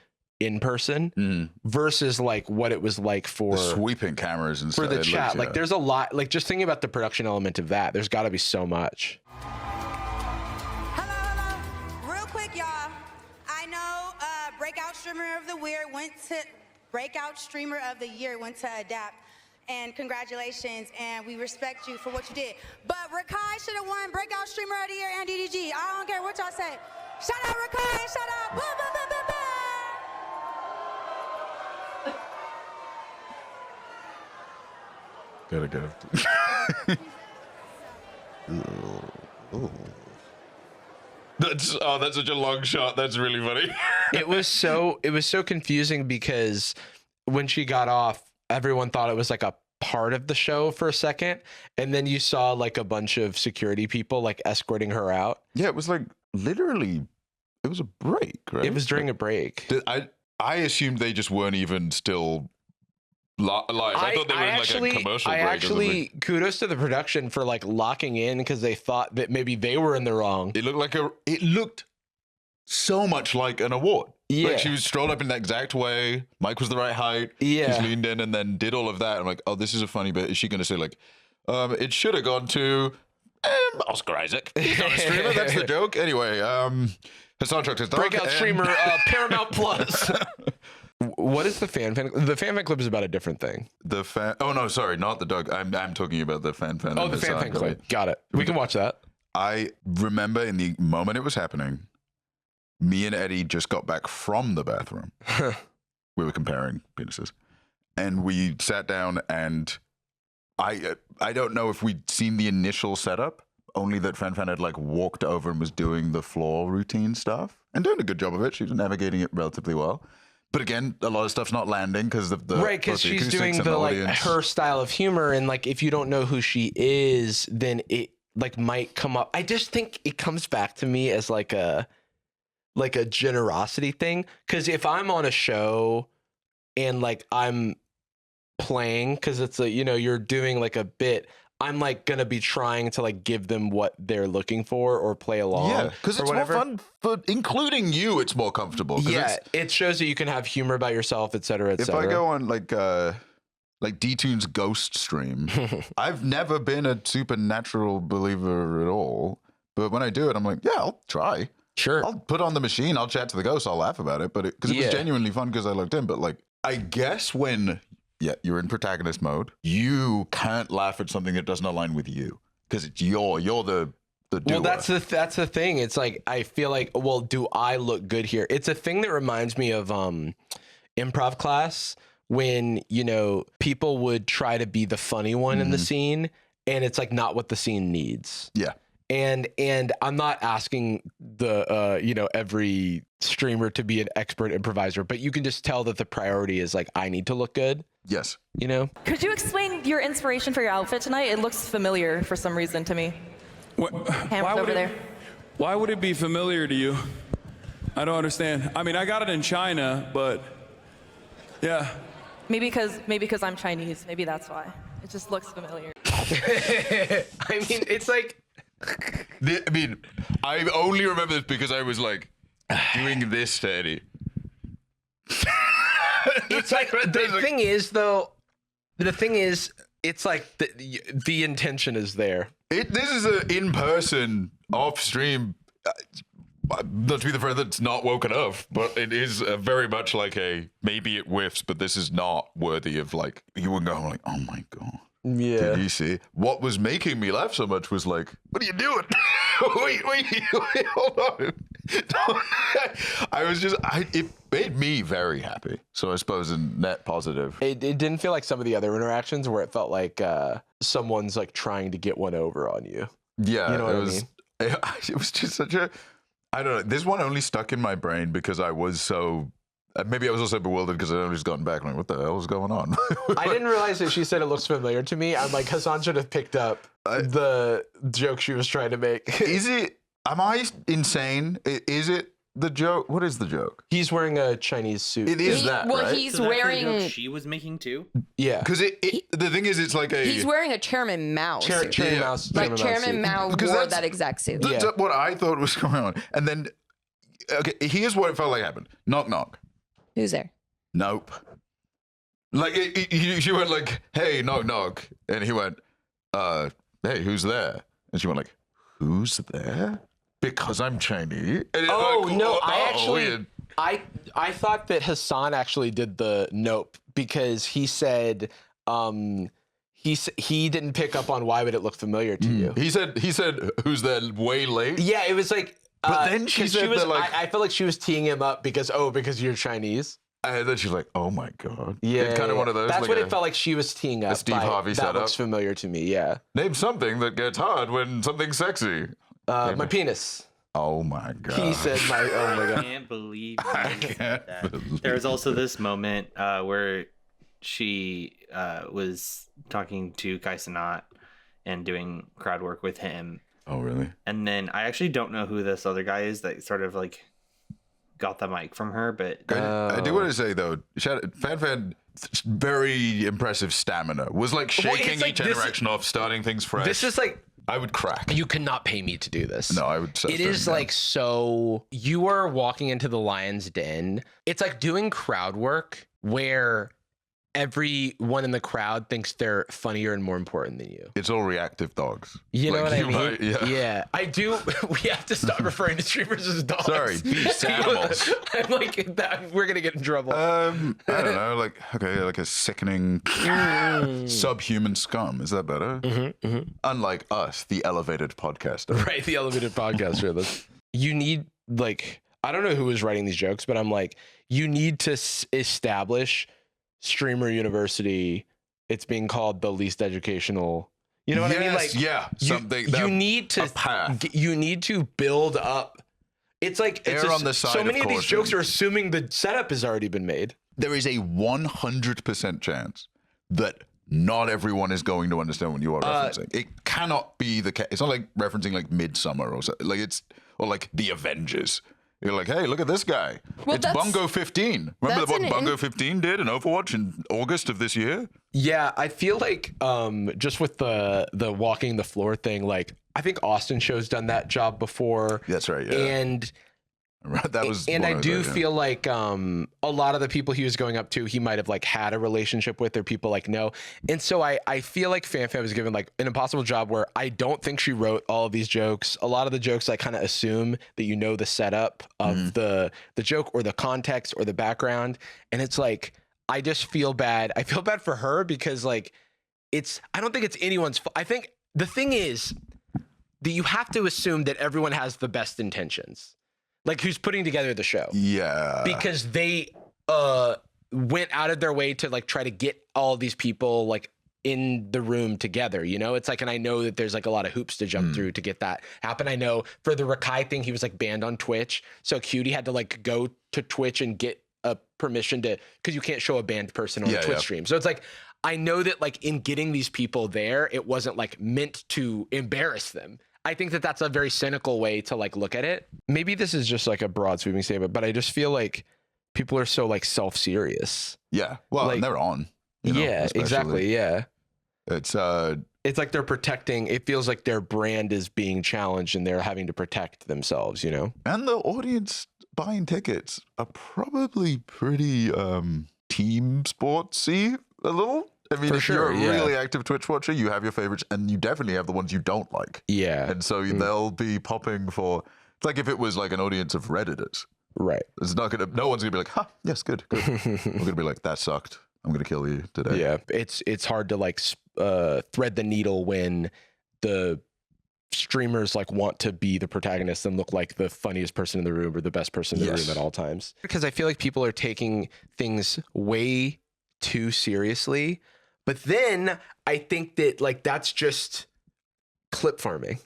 in person versus like what it was like for
the sweeping cameras and
for the chat. Like, there's a lot. Like, just thinking about the production element of that, there's got to be so much.
Hello. Real quick, y'all. I know Breakout Streamer of the Year went to Adapt, and congratulations, and we respect you for what you did. But Rakai should have won Breakout Streamer of the Year and DDG. I don't care what y'all say. Shout out Rakai, shout out. Blah, blah, blah, blah, blah.
Gotta go. That's such a long shot. That's really funny.
It was so confusing because when she got off, everyone thought it was like a part of the show for a second, and then you saw like a bunch of security people like escorting her out.
Yeah, it was like literally, it was a break, right?
It was during a break.
I assumed they just weren't even still live. I thought they were in like a commercial break.
Actually, kudos to the production for like locking in because they thought that maybe they were in the wrong.
It looked so much like an award.
Yeah.
Like she was strolled up in that exact way. Mike was the right height.
Yeah.
She leaned in and then did all of that. I'm like, oh, this is a funny bit. Is she going to say like, it should have gone to Oscar Isaac? He's not a streamer. That's the joke. Anyway, Hassan trucked his dog.
Breakout streamer, Paramount Plus. What is the fan? The fan club is about a different thing.
Oh no, sorry, not the dog. I'm talking about the fan.
Oh, the fan club. Got it. We can watch that.
I remember in the moment it was happening, me and Eddie just got back from the bathroom. We were comparing penises, and we sat down. And I don't know if we'd seen the initial setup, only that Fan had like walked over and was doing the floor routine stuff and doing a good job of it. She was navigating it relatively well. But again, a lot of stuff's not landing because of the
right, because she's doing the like her style of humor, and like if you don't know who she is, then it like might come up. I just think it comes back to me as like a generosity thing. Because if I'm on a show and like I'm playing, because it's a you're doing like a bit. I'm like gonna be trying to like give them what they're looking for or play along.
Yeah, because it's more fun, but including you, it's more comfortable.
Yeah, it shows that you can have humor about yourself, et cetera, et cetera.
If I go on like D-Tune's Ghost stream, I've never been a supernatural believer at all. But when I do it, I'm like, yeah, I'll try.
Sure.
I'll put on the machine. I'll chat to the ghost. I'll laugh about it. But because it was genuinely fun because I looked in. But like, I guess when you're in protagonist mode, you can't laugh at something that doesn't align with you because it's you're the doer.
Well, that's the thing. It's like I feel like, well, do I look good here? It's a thing that reminds me of improv class when people would try to be the funny one in the scene, and it's like not what the scene needs.
Yeah.
And I'm not asking the every streamer to be an expert improviser, but you can just tell that the priority is like I need to look good.
Yes.
Could you explain your inspiration for your outfit tonight? It looks familiar for some reason to me. Camera's over there.
Why would it be familiar to you? I don't understand. I mean, I got it in China, but yeah.
Maybe because I'm Chinese. Maybe that's why. It just looks familiar.
I mean, it's like.
I only remember this because I was like doing this to Eddie.
It's like the thing is, it's like the intention is there.
This is an in-person, off-stream. Not to be the friend that's not woken up, but it is very much like maybe it whiffs, but this is not worthy of like you were going like, oh my god.
Yeah.
Did you see? What was making me laugh so much was like, what are you doing? wait, hold on. It made me very happy. So I suppose in net positive.
It didn't feel like some of the other interactions where it felt like someone's like trying to get one over on you.
Yeah.
You know what I mean?
It was just such a, I don't know. This one only stuck in my brain because I was so, maybe I was also bewildered because I'd only just gotten back. I'm like, what the hell is going on?
I didn't realize that she said it looks familiar to me. I'm like, Hassan should have picked up the joke she was trying to make.
Am I insane? Is it the joke? What is the joke?
He's wearing a Chinese suit.
It is that,
well,
right?
he's
So that's the
wearing.
joke she was making too.
Yeah.
Because the thing is, it's like a...
He's wearing a Chairman Mao suit.
Chairman Mouse.
Like Chairman Mao
Because
wore
that's-
that exact suit.
That's what I thought was going on. And then, okay, here's what it felt like happened. Knock, knock.
Who's there?
Nope. Like, she went like, hey, knock, knock. And he went, hey, who's there? And she went like, who's there? Because I'm Chinese. And
I thought that Hassan actually did the nope because he said he didn't pick up on why would it look familiar to you.
He said, who's there way late?
Yeah, it was like.
But then she said
was,
that, like-
I feel like she was teeing him up because you're Chinese.
And then she's like, oh my God.
Yeah,
It's kind of one of those.
That's
like
what it felt like she was teeing up.
Steve Harvey
that
setup.
looks familiar to me. Yeah.
Name something that gets hard when something's sexy.
My penis.
Oh my God.
He said my. Oh my
I
God.
can't believe
I
you said
can't
that.
believe
There was also this moment where she was talking to Kai Cenat and doing crowd work with him.
Oh, really?
And then I actually don't know who this other guy is that sort of like got the mic from her, but
I do want to say though, Fan very impressive stamina. Was like shaking
like
each interaction off, starting things fresh.
This is like
I would crack.
you cannot pay me to do this.
No, I would.
It is like so. You are walking into the lion's den. It's like doing crowd work where everyone in the crowd thinks they're funnier and more important than you.
It's all reactive dogs.
You know
Like,
what I
you
mean?
might- yeah.
I do. We have to stop referring to streamers as dogs.
Sorry, beast animals.
I'm like that. We're gonna get in trouble.
I don't know, like like a sickening subhuman scum. Is that better? Unlike us, the elevated podcaster.
Right, the elevated podcaster. You need like I don't know who was writing these jokes, but I'm like, you need to establish Streamer University. It's being called the least educational. You know what I mean? Like,
yeah, something.
You need to.
a path.
You need to build up. It's like
Err on the side
so
of
many of these
caution.
jokes are assuming the setup has already been made.
There is a 100% chance that not everyone is going to understand what you are referencing. It cannot be the case. It's not like referencing like Midsummer or something. Like or like the Avengers. You're like, hey, look at this guy.
Well,
it's
that's-
Bungo 15. Remember
that's
what
an
Bungo 15 did in Overwatch in August of this year?
Yeah, I feel like just with the walking the floor thing, like I think Austin Show's done that job before.
That's right. Yeah.
And
that was.
and
one
I
of
do
those, yeah.
feel like a lot of the people he was going up to, he might have like had a relationship with, or people like know. And so I feel like FanFan was given like an impossible job where I don't think she wrote all of these jokes. A lot of the jokes I kind of assume that you know the setup of the joke or the context or the background, and it's like I just feel bad. I feel bad for her because like I don't think it's anyone's fault. I think the thing is that you have to assume that everyone has the best intentions. Like who's putting together the show.
Yeah.
Because they went out of their way to like try to get all these people like in the room together, you know? It's like, and I know that there's like a lot of hoops to jump through to get that happen. I know for the Rakai thing, he was like banned on Twitch. So Cutie had to like go to Twitch and get a permission to, because you can't show a banned person on a Twitch stream. So it's like, I know that like in getting these people there, it wasn't like meant to embarrass them. I think that that's a very cynical way to like look at it. Maybe this is just like a broad sweeping statement, but I just feel like people are so like self-serious.
Yeah. Well,
like,
and they're on. You know,
yeah,
especially.
exactly. Yeah.
It's
like they're protecting. It feels like their brand is being challenged and they're having to protect themselves, you know?
and the audience buying tickets are probably pretty team sportsy a little. I mean,
For
if
sure,
you're a
yeah.
really active Twitch watcher, you have your favorites, and you definitely have the ones you don't like.
Yeah.
And so they'll be popping for. It's like if it was like an audience of Redditors.
Right.
It's not gonna. No one's gonna be like, "Huh, yes, good." We're gonna be like, "That sucked. I'm gonna kill you today."
Yeah. It's hard to like thread the needle when the streamers like want to be the protagonist and look like the funniest person in the room or the best person in the room at all times. Because I feel like people are taking things way too seriously. But then I think that like that's just clip farming.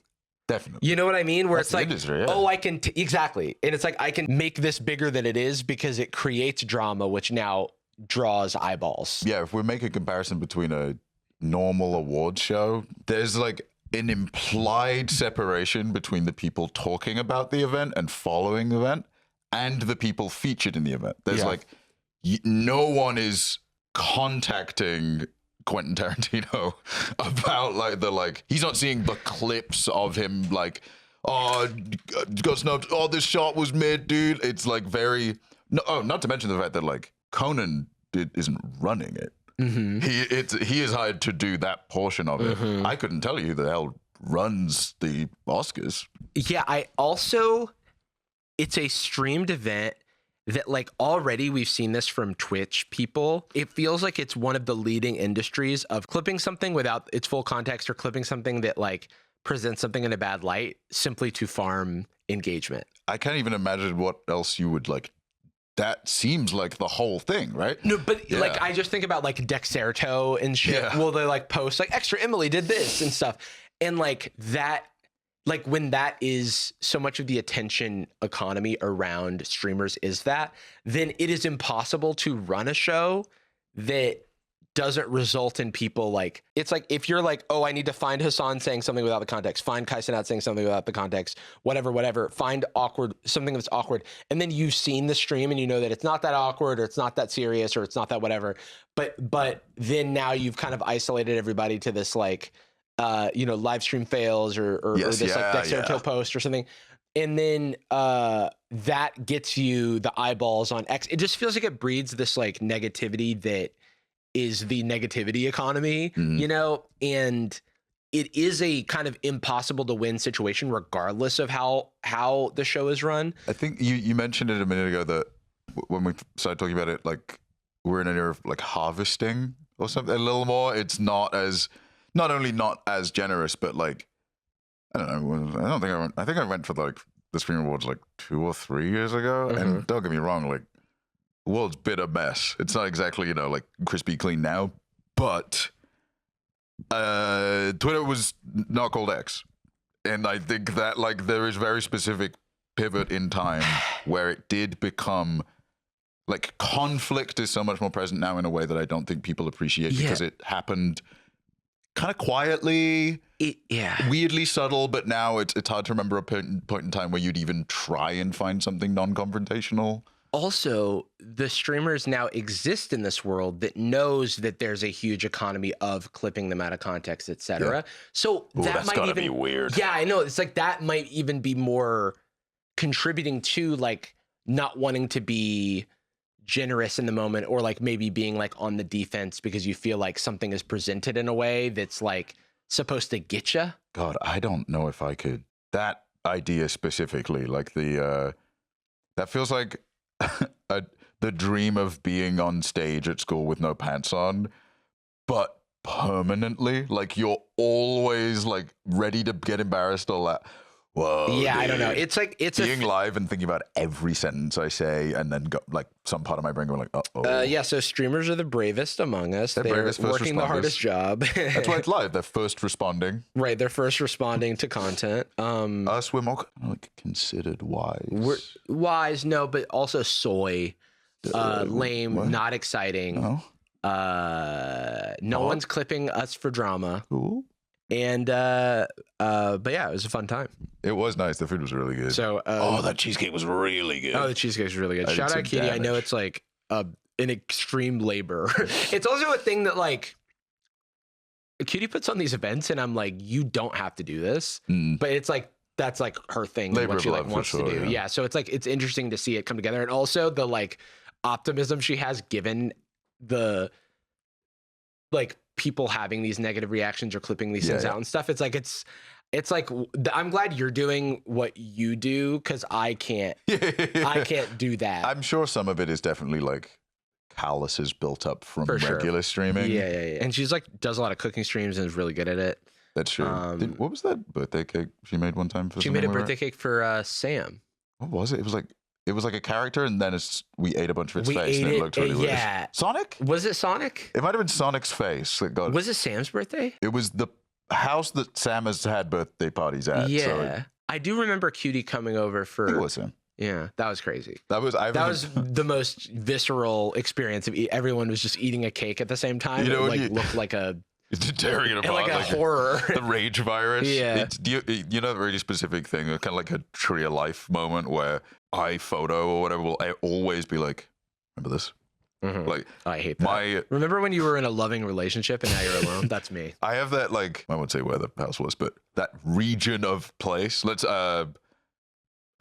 Definitely.
You know what I mean? Where
That's
it's like,
the industry, yeah.
oh, I can exactly, and it's like I can make this bigger than it is because it creates drama, which now draws eyeballs.
Yeah, if we make a comparison between a normal awards show, there's like an implied separation between the people talking about the event and following the event and the people featured in the event. There's like no one is contacting Quentin Tarantino about like he's not seeing the clips of him like, oh, got snubbed, oh, this shot was mid, dude. It's like very not to mention the fact that like Conan isn't running it. He is hired to do that portion of it. I couldn't tell you who the hell runs the Oscars.
Yeah, it's a streamed event that like already we've seen this from Twitch people. It feels like it's one of the leading industries of clipping something without its full context or clipping something that like presents something in a bad light simply to farm engagement.
I can't even imagine what else you would like. That seems like the whole thing, right?
No, but like I just think about like Dexerto and shit.
Yeah.
Well, they like post like extra Emily did this and stuff. And like that, like when that is so much of the attention economy around streamers is that, then it is impossible to run a show that doesn't result in people like, it's like if you're like, oh, I need to find Hassan saying something without the context, find Kai Cenat saying something without the context, whatever, find something that's awkward, and then you've seen the stream and you know that it's not that awkward or it's not that serious or it's not that whatever, but then now you've kind of isolated everybody to this like live stream fails or this like Dexerto post or something, and then that gets you the eyeballs on X. It just feels like it breeds this like negativity that is the negativity economy, and it is a kind of impossible to win situation regardless of how the show is run.
I think you mentioned it a minute ago that when we started talking about it, like we're in an era of like harvesting or something a little more. It's not only not as generous, but like, I don't know. I think I went for like the Stream Awards like 2 or 3 years ago. And don't get me wrong, like, the world's been a mess. It's not exactly, like crispy clean now, but Twitter was not called X. And I think that like there is very specific pivot in time where it did become like conflict is so much more present now in a way that I don't think people appreciate because it happened kind of quietly, weirdly subtle, but now it's hard to remember a point in time where you'd even try and find something non-confrontational.
Also, the streamers now exist in this world that knows that there's a huge economy of clipping them out of context, etc. Yeah. So that might even be weird. Yeah, I know. It's like that might even be more contributing to like not wanting to be generous in the moment, or like maybe being like on the defense because you feel like something is presented in a way that's like supposed to get you.
God, I don't know if I could. That idea specifically, like that feels like the dream of being on stage at school with no pants on, but permanently, like you're always like ready to get embarrassed or that. Whoa,
yeah, dude. I don't know. It's like
being live and thinking about every sentence I say, and then like some part of my brain going like, oh.
Yeah, so streamers are the bravest among us. They're working the hardest job.
That's why it's live. They're first responding.
Right, they're first responding to content.
Us, we're more like considered wise.
We're wise, no, but also soy, lame, what? Not exciting. No one's clipping us for drama.
Cool.
And but yeah, it was a fun time.
It was nice. The food was really good.
So
that cheesecake was really good.
Oh, the cheesecake was really good. Shout out Katie. Damage. I know it's like an extreme labor. It's also a thing that like Cutie puts on these events, and I'm like, you don't have to do this, but it's like that's like her thing,
labor
what she like wants to do. Yeah. So it's like it's interesting to see it come together, and also the like optimism she has given the like people having these negative reactions or clipping these things out and stuff. It's like I'm glad you're doing what you do, because I can't do that.
I'm sure some of it is definitely like calluses built up from regular streaming.
Yeah. And she's like does a lot of cooking streams and is really good at it.
That's true. What was that birthday cake she made one time for?
She made a birthday cake for Sam.
What was it? It was like a character, and then we ate a bunch of its face, and it looked really weird.
Yeah.
Sonic?
Was it Sonic?
It might have been Sonic's face.
Was it Sam's birthday?
It was the house that Sam has had birthday parties at.
Yeah.
So
I do remember Cutie coming over for...
I think it was him.
Yeah, that was crazy.
That was
the most visceral experience of everyone was just eating a cake at the same time.
You know,
it looked like a...
tearing it apart,
like a horror.
The rage virus.
Yeah.
You know, the really specific thing, kind of like a tree of life moment where iPhoto or whatever will always be like, remember this?
Mm-hmm.
Like,
I hate that. Remember when you were in a loving relationship and now you're alone? That's me.
I have that, like, I won't say where the house was, but that region of place. Let's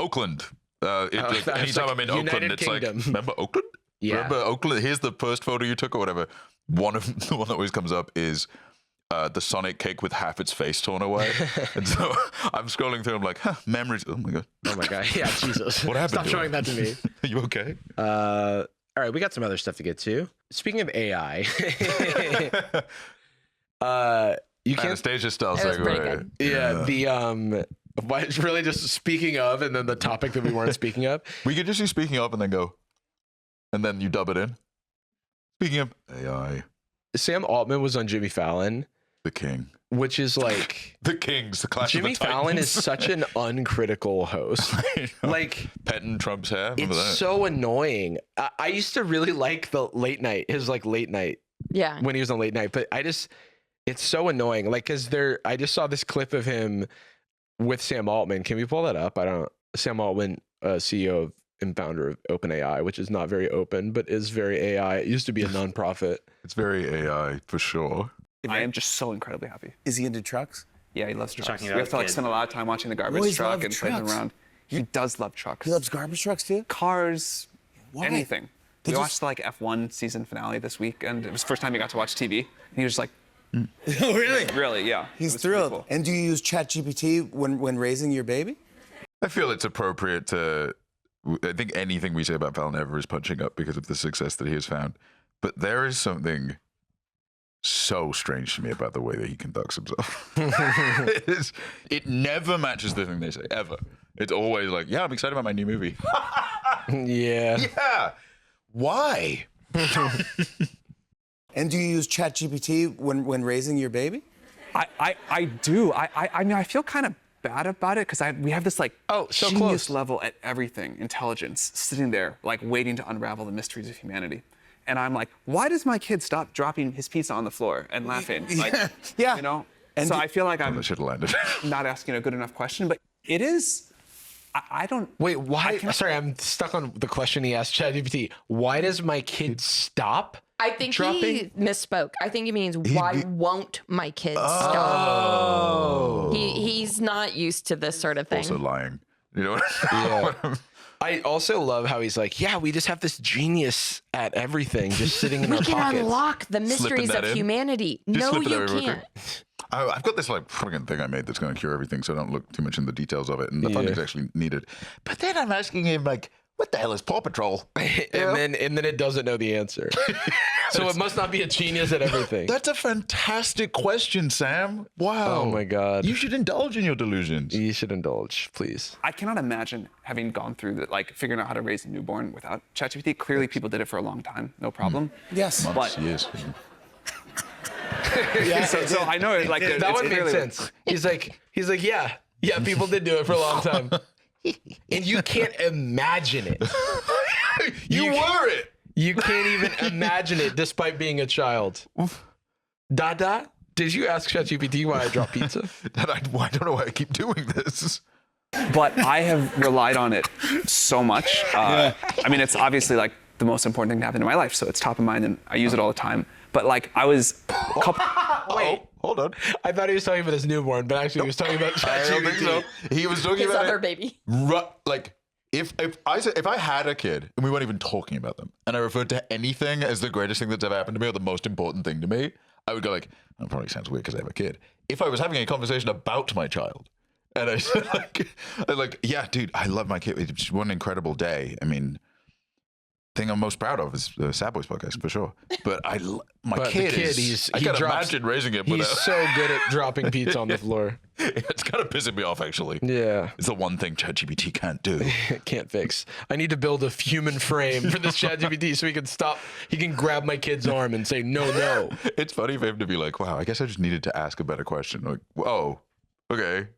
Oakland. Anytime I'm in Oakland, it's
Kingdom.
like, remember Oakland?
Yeah.
Remember Oakland? Here's the first photo you took or whatever. The one that always comes up is the Sonic cake with half its face torn away. And so I'm scrolling through, I'm like, memories. Oh my God.
Yeah, Jesus.
What happened?
Stop showing that to me.
Are you okay?
All right, we got some other stuff to get to. Speaking of AI, you can't...
Anastasia style
segue.
Yeah, why it's really just speaking of, and then the topic that we weren't speaking of.
We could just do speaking of and then go, and then you dub it in. Speaking of AI,
Sam Altman was on Jimmy Fallon.
The king.
Which is like...
the kings, the clash
Jimmy
of the
Fallon
Titans.
is such an uncritical host. Like...
petting Trump's hair.
It's so annoying. I used to really like the late night, his like late night
Yeah.
when he was on late night. But it's so annoying. Like, cause I just saw this clip of him with Sam Altman. Can we pull that up? Sam Altman, CEO of and founder of OpenAI, which is not very open, but is very AI. It used to be a nonprofit.
It's very AI for sure.
I am just so incredibly happy.
Is he into trucks?
Yeah, he loves trucks.
talking
We
about
have to like
kid.
spend a lot of time watching the garbage
Boys
truck
love
and playing
trucks.
around. He does love trucks.
He loves garbage trucks too?
Cars,
Why?
anything.
They
We
just-
watched the like F1 season finale this week, and it was the first time he got to watch TV. And he was just like,
Oh, really?
really, yeah. It
He's
was pretty
thrilled.
cool.
And do you use ChatGPT when raising your baby?
I feel it's appropriate to. I think anything we say about Fallon ever is punching up because of the success that he has found. But there is something so strange to me about the way that he conducts himself. It never matches the thing they say, ever. It's always like, yeah, I'm excited about my new movie.
Yeah.
Yeah. Why?
And do you use ChatGPT when raising your baby?
I do. I mean, I feel kind of bad about it because we have this like
Oh, so
genius
close.
level at everything, intelligence, sitting there like waiting to unravel the mysteries of humanity. And I'm like, why does my kid stop dropping his pizza on the floor and laughing? Like,
Yeah.
you know?
And
so
do-
I feel like I'm
That should have landed.
not asking a good enough question, but it is. I don't.
Wait, why? Sorry, I'm stuck on the question he asked ChatGPT. Why does my kid stop?
I think he
Dropping?
misspoke. I think he means, why won't my kids stop?
Oh.
He's not used to this sort of thing.
Also lying. You know?
Yeah. I also love how he's like, yeah, we just have this genius at everything just sitting in
We
our
can
pockets.
unlock the mysteries
that
of
in.
humanity.
Just
No,
slip it
you
over real
can't.
quick. I've got this like friggin' thing I made that's going to cure everything, so I don't look too much in the details of it, and the funding's actually needed. But then I'm asking him like, what the hell is Paw Patrol?
and then it doesn't know the answer. So it must not be a genius at everything.
That's a fantastic question, Sam. Wow.
Oh my God.
You should indulge in your delusions.
You should indulge, please.
I cannot imagine having gone through that, like figuring out how to raise a newborn without ChatGPT. Clearly, people did it for a long time, no problem.
Yes.
Months,
But-
years.
So I know, like
That
it's
one makes
clearly-
sense. He's like, yeah, people did do it for a long time. And you can't imagine it.
You were it.
You can't even imagine it despite being a child. Dada, did you ask ChatGPT why I drop pizza?
I don't know why I keep doing this.
But I have relied on it so much. I mean, it's obviously like the most important thing to happen in my life, so it's top of mind, and I use it all the time. But like, I was a couple.
Wait,
Hold on.
I thought he was talking about his newborn, but actually he was talking about
I don't think so.
ChatGPT.
He was talking
His
about
other
it.
baby.
Like if I had a kid and we weren't even talking about them, and I referred to anything as the greatest thing that's ever happened to me or the most important thing to me, I would go like, that probably sounds weird because I have a kid. If I was having a conversation about my child, and I said like, yeah, dude, I love my kid. It's one incredible day. I mean, thing I'm most proud of is the Sad Boys podcast for sure. But my
But the
kid,
kid,
is. I
he
can't
drops-
imagine raising it.
He's
Without,
so good at dropping pizza on the floor.
it's kind of pissing me off actually.
Yeah.
It's the one thing ChatGPT can't do.
Can't fix. I need to build a human frame for this ChatGPT so he can stop. He can grab my kid's arm and say, no.
It's funny for him to be like, wow, I guess I just needed to ask a better question. Like, oh, okay.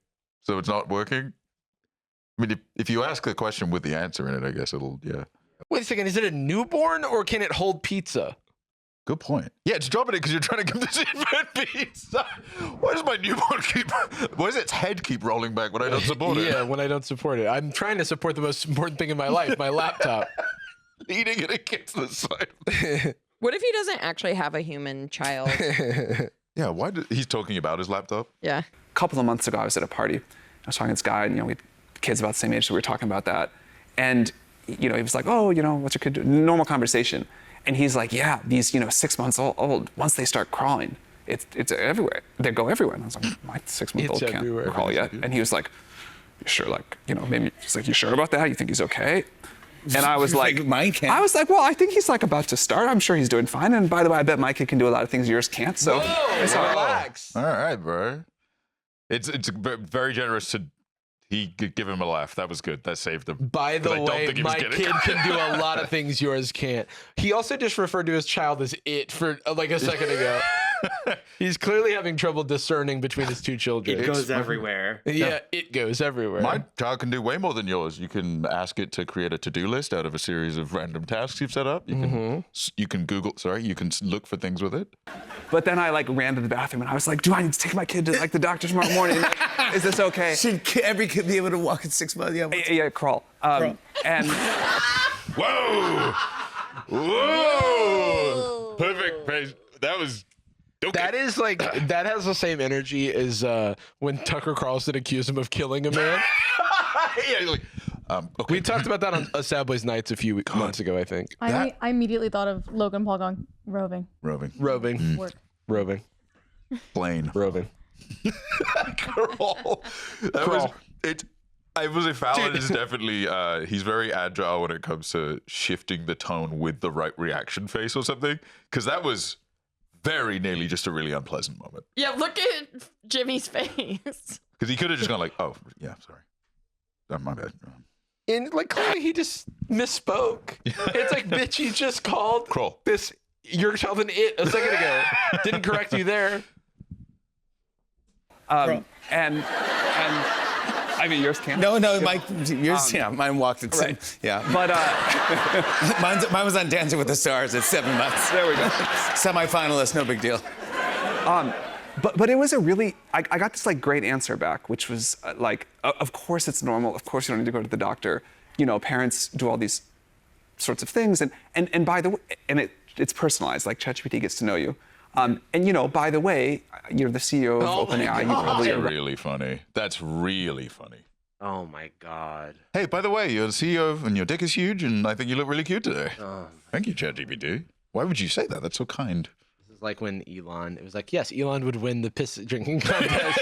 So it's not working? I mean, if you ask the question with the answer in it, I guess it'll, yeah.
Wait a second. Is it a newborn or can it hold pizza?
Good point. Yeah, it's dropping it because you're trying to give this infant pizza. Why does my newborn why does its head keep rolling back when I don't support it?
Yeah, when I don't support it. I'm trying to support the most important thing in my life, my laptop.
Leaning it against the side.
What if he doesn't actually have a human child?
Yeah, he's talking about his laptop?
Yeah.
A couple of months ago, I was at a party. I was talking to this guy, and we had kids about the same age, so we were talking about that. And he was like, "Oh, what's your kid doing?" Normal conversation. And he's like, "Yeah, these 6 months old, once they start crawling, it's everywhere. They go everywhere." And I was like, "My 6-month-old
It's
can't
everywhere.
crawl yet." And he was like, "You sure? Like, maybe." He's like, "You sure about that? You think he's okay?" And I was like,
Mine can't.
I was like, well, I think he's like about to start. I'm sure he's doing fine. And by the way, I bet my kid can do a lot of things yours can't. So it's all right.
Relax.
All right, bro. It's very generous to give him a laugh. That was good. That saved him.
By the
'Cause I don't
way,
think he was
my
kidding.
kid can do a lot of things yours can't. He also just referred to his child as it for like a second ago. He's clearly having trouble discerning between his two children.
It goes everywhere.
Yeah, it goes everywhere.
My child can do way more than yours. You can ask it to create a to-do list out of a series of random tasks you've set up. You can you can look for things with it.
But then I like ran to the bathroom and I was like, do I need to take my kid to like the doctor tomorrow morning? Like, is this okay?
Should every kid be able to walk in 6 months?
Yeah, crawl. And
Whoa! Whoa! Perfect. That was. Okay.
That is like that has the same energy as when Tucker Carlson accused him of killing a man.
Yeah, like, okay.
We talked about that on Sad Boyz Nightz a few months ago, I think.
I immediately thought of Logan Paul going roving.
Roving.
Work.
Roving.
Plane.
Roving.
Crawl. That was it. I was a Fallon is definitely he's very agile when it comes to shifting the tone with the right reaction face or something. Because that was very nearly just a really unpleasant moment.
Yeah, look at Jimmy's face.
Because he could have just gone like, oh yeah, sorry. My bad.
And like clearly he just misspoke. It's like, bitch, you just called
Crawl.
this your child an it a second ago. Didn't correct you there.
and I mean yours can't.
No, Mike, yours, mine walked at
right.
Yeah.
But
mine was on Dancing with the Stars at 7 months.
there we go.
Semi-finalist, no big deal.
But it was a really, I got this like great answer back, which was like, of course it's normal. Of course you don't need to go to the doctor. You know, parents do all these sorts of things. And by the way, and it's personalized, like ChatGPT gets to know you. And you know, by the way, you're the CEO of OpenAI. You probably
That's
are
really funny. That's really funny.
Oh my God.
Hey, by the way, you're the CEO and your dick is huge and I think you look really cute today. Thank you, ChatGPT. Why would you say that? That's so kind.
This is like when Elon, it was like, yes, Elon would win the piss drinking contest.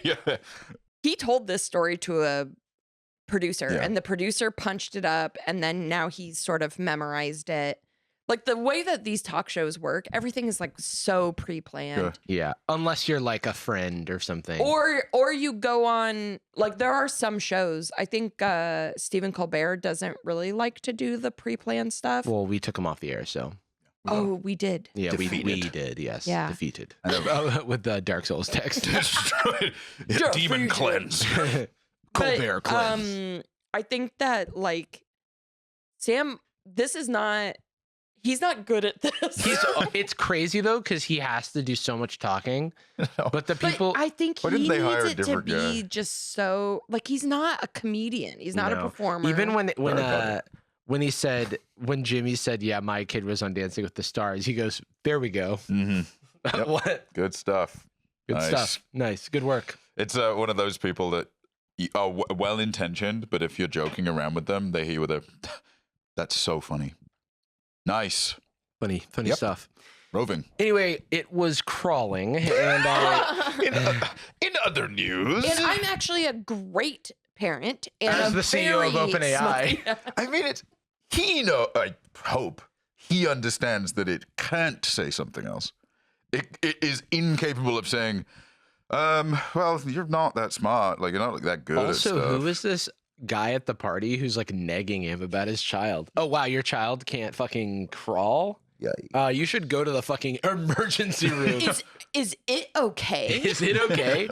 Yeah.
He told this story to a producer, and the producer punched it up, and then now he's sort of memorized it. Like the way that these talk shows work, everything is like so pre-planned.
Sure.
Yeah, unless you're like a friend or something.
Or you go on, like there are some shows. I think Stephen Colbert doesn't really like to do the pre-planned stuff.
Well, we took him off the air, so.
Oh, we did.
Yeah, we
Defeated.
did, yes.
Yeah.
Defeated. With the Dark Souls text.
Demon cleanse.
Colbert cleanse.
I think that like Sam, he's not good at this.
It's crazy though, because he has to do so much talking. But the people,
I think
Why
he
didn't they hire a
needs it to
different
be
guy?
just so like he's not a comedian. He's not a performer.
Even when Jimmy said, yeah, my kid was on Dancing with the Stars, he goes, there we go.
Mm-hmm.
What?
Good stuff.
Good stuff. Nice. Good work.
It's one of those people that are well-intentioned, but if you're joking around with them, they hear you with a, that's so funny. Nice.
Funny stuff.
Roving.
Anyway, it was crawling. And
in other news.
And I'm actually a great parent. And
as the CEO of OpenAI.
I mean, I hope he understands that it can't say something else. It is incapable of saying, well, you're not that smart. Like, you're not that good at stuff.
Also, who is this guy at the party who's like negging him about his child? Oh, wow, your child can't fucking crawl?
Yeah.
You should go to the fucking emergency room.
Is it okay?
Is it okay?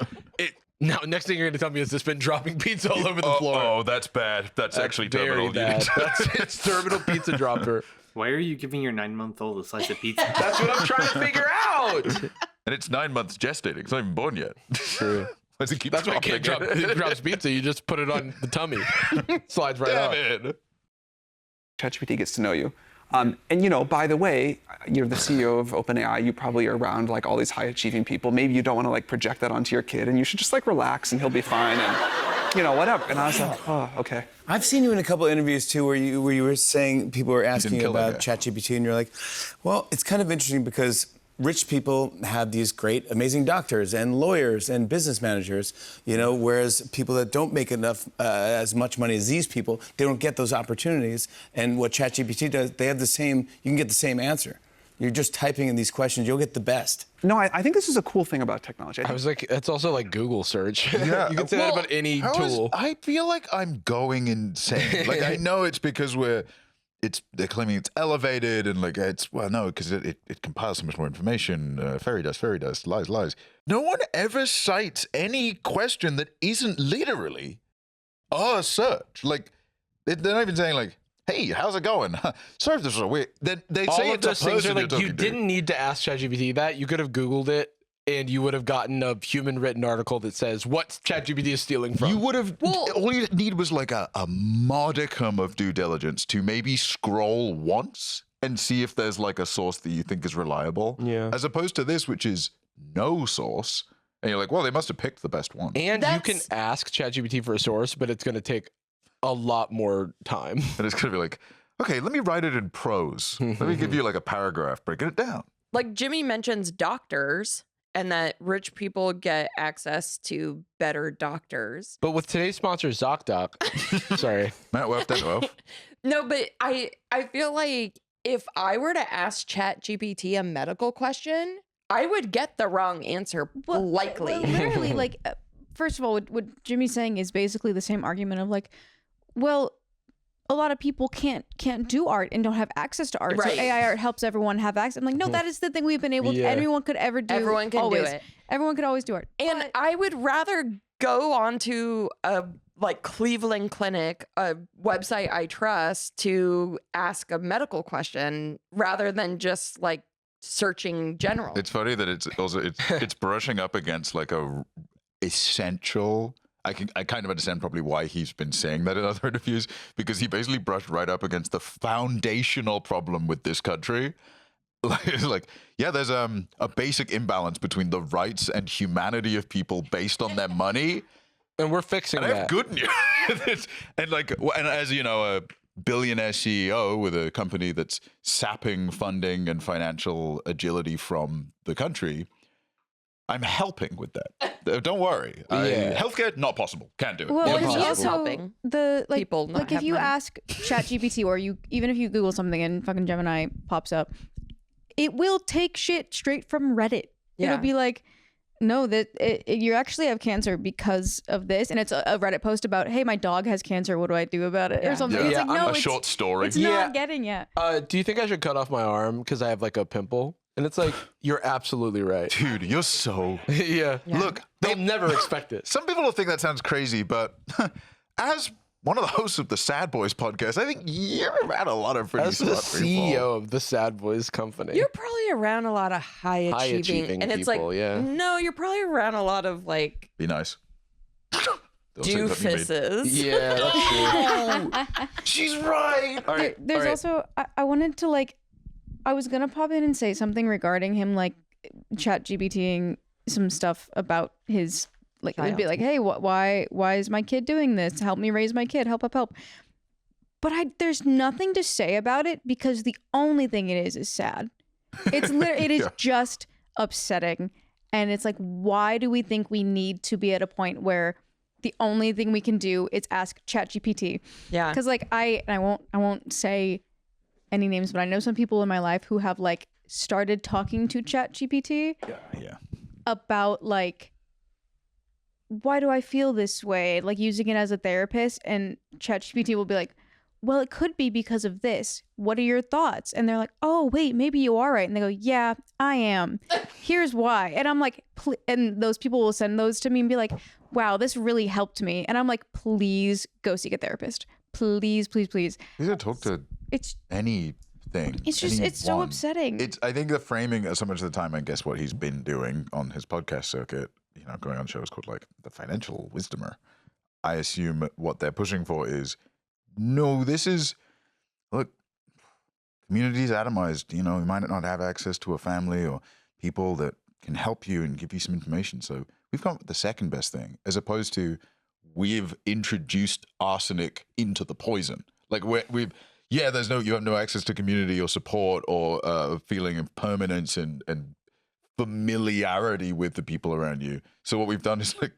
Now, next thing you're going to tell me is this been dropping pizza all over the floor.
Oh, that's bad. That's actually
very
terminal.
bad. It's terminal pizza dropper.
Why are you giving your 9-month-old a slice of pizza?
That's what I'm trying to figure out.
And it's 9 months gestating. It's not even born yet.
True.
Why does it keep
That's why
dropping?
it drops pizza. You just put it on the tummy. Slides right
Damn
off.
it.
ChatGPT gets to know you. And you know, by the way, you're the CEO of OpenAI. You probably are around like all these high-achieving people. Maybe you don't want to like project that onto your kid, and you should just like relax, and he'll be fine, and you know, whatever. And I was like, oh, okay.
I've seen you in a couple of interviews too, where you were saying people were asking you about ChatGPT, and you're like, well, it's kind of interesting because rich people have these great, amazing doctors and lawyers and business managers, you know, whereas people that don't make enough, as much money as these people, they don't get those opportunities. And what ChatGPT does, they have the same, you can get the same answer. You're just typing in these questions, you'll get the best.
No, I think this is a cool thing about technology.
I was like, it's also like Google search.
Yeah.
You can say that about any tool.
I feel like I'm going insane. Like, I know it's because we're they're claiming it's elevated and like it's no, because it compiles so much more information. Fairy dust, lies. No one ever cites any question that isn't literally a search. Like they're not even saying like, "Hey, how's it going?" Sorry if this was weird. They say
of those things are like you didn't need to ask ChatGPT that. You could have Googled it. And you would have gotten a human written article that says what ChatGPT is stealing from.
You would have, all you need was like a modicum of due diligence to maybe scroll once and see if there's like a source that you think is reliable.
Yeah.
As opposed to this, which is no source. And you're like, well, they must have picked the best one.
And you can ask ChatGPT for a source, but it's going to take a lot more time.
And it's going to be like, okay, let me write it in prose. Let me give you like a paragraph, breaking it down.
Like Jimmy mentions doctors. And that rich people get access to better doctors.
But with today's sponsor, ZocDoc, sorry.
Matt Wolf, that Wolf.
No, but I feel like if I were to ask ChatGPT a medical question, I would get the wrong answer, likely.
Well, literally, like, first of all, what Jimmy's saying is basically the same argument of like, well, a lot of people can't do art and don't have access to art.
Right.
So AI art helps everyone have access. I'm like, no, that is the thing we've been able to, everyone could ever do.
Everyone can
always.
do it.
Everyone could always do art.
And I would rather go onto a like Cleveland Clinic, a website I trust, to ask a medical question rather than just like searching general.
It's funny that it's brushing up against like a essential. I kind of understand probably why he's been saying that in other interviews, because he basically brushed right up against the foundational problem with this country. Like, yeah, there's a basic imbalance between the rights and humanity of people based on their money.
And we're fixing that.
I have good news. and as you know, a billionaire CEO with a company that's sapping funding and financial agility from the country, I'm helping with that. Don't worry. Healthcare, not possible. Can't do it.
Well,
Impossible.
it's also
Helping
the like
people not
like if
have
you
money.
ask ChatGPT or even if you Google something and fucking Gemini pops up, it will take shit straight from Reddit.
Yeah.
It'll be like, no, you actually have cancer because of this, and it's a Reddit post about, hey, my dog has cancer. What do I do about it, or something?
Yeah.
It's like, no,
a short story.
It's not getting it.
Do you think I should cut off my arm because I have like a pimple? And it's like, you're absolutely right.
Dude, you're so...
yeah.
Look,
they'll never expect it.
Some people will think that sounds crazy, but as one of the hosts of the Sad Boys podcast, I think you're around a lot of pretty
As the
smart people.
CEO of the Sad Boys company.
You're probably around a lot of high achieving and it's
people,
like,
yeah.
no, you're probably around a lot of like
Be nice. Don't say that you mean.
doofuses.
Yeah, that's true.
She's right.
All right.
There's
all right.
also I wanted to like, I was gonna pop in and say something regarding him like ChatGPTing some stuff about his like it'd be like, hey, why is my kid doing this? Help me raise my kid. Help. But there's nothing to say about it because the only thing it is sad. It's it is just upsetting, and it's like, why do we think we need to be at a point where the only thing we can do is ask ChatGPT?
Yeah.
Because like I won't say any names, but I know some people in my life who have like started talking to ChatGPT about like, why do I feel this way? Like using it as a therapist, and ChatGPT will be like, well, it could be because of this. What are your thoughts? And they're like, oh, wait, maybe you are right. And they go, yeah, I am. Here's why. And I'm like, and those people will send those to me and be like, wow, this really helped me. And I'm like, please go seek a therapist. Please, please, please.
You should talk to anything.
It's just, it's so
anyone.
upsetting.
I think the framing so much of the time, I guess what he's been doing on his podcast circuit, you know, going on shows called like The Financial Wisdomer. I assume what they're pushing for is, no, this is, look, community's atomized. You know, you might not have access to a family or people that can help you and give you some information. So we've come up with the second best thing, as opposed to we've introduced arsenic into the poison. Like you have no access to community or support or a feeling of permanence and familiarity with the people around you. So what we've done is like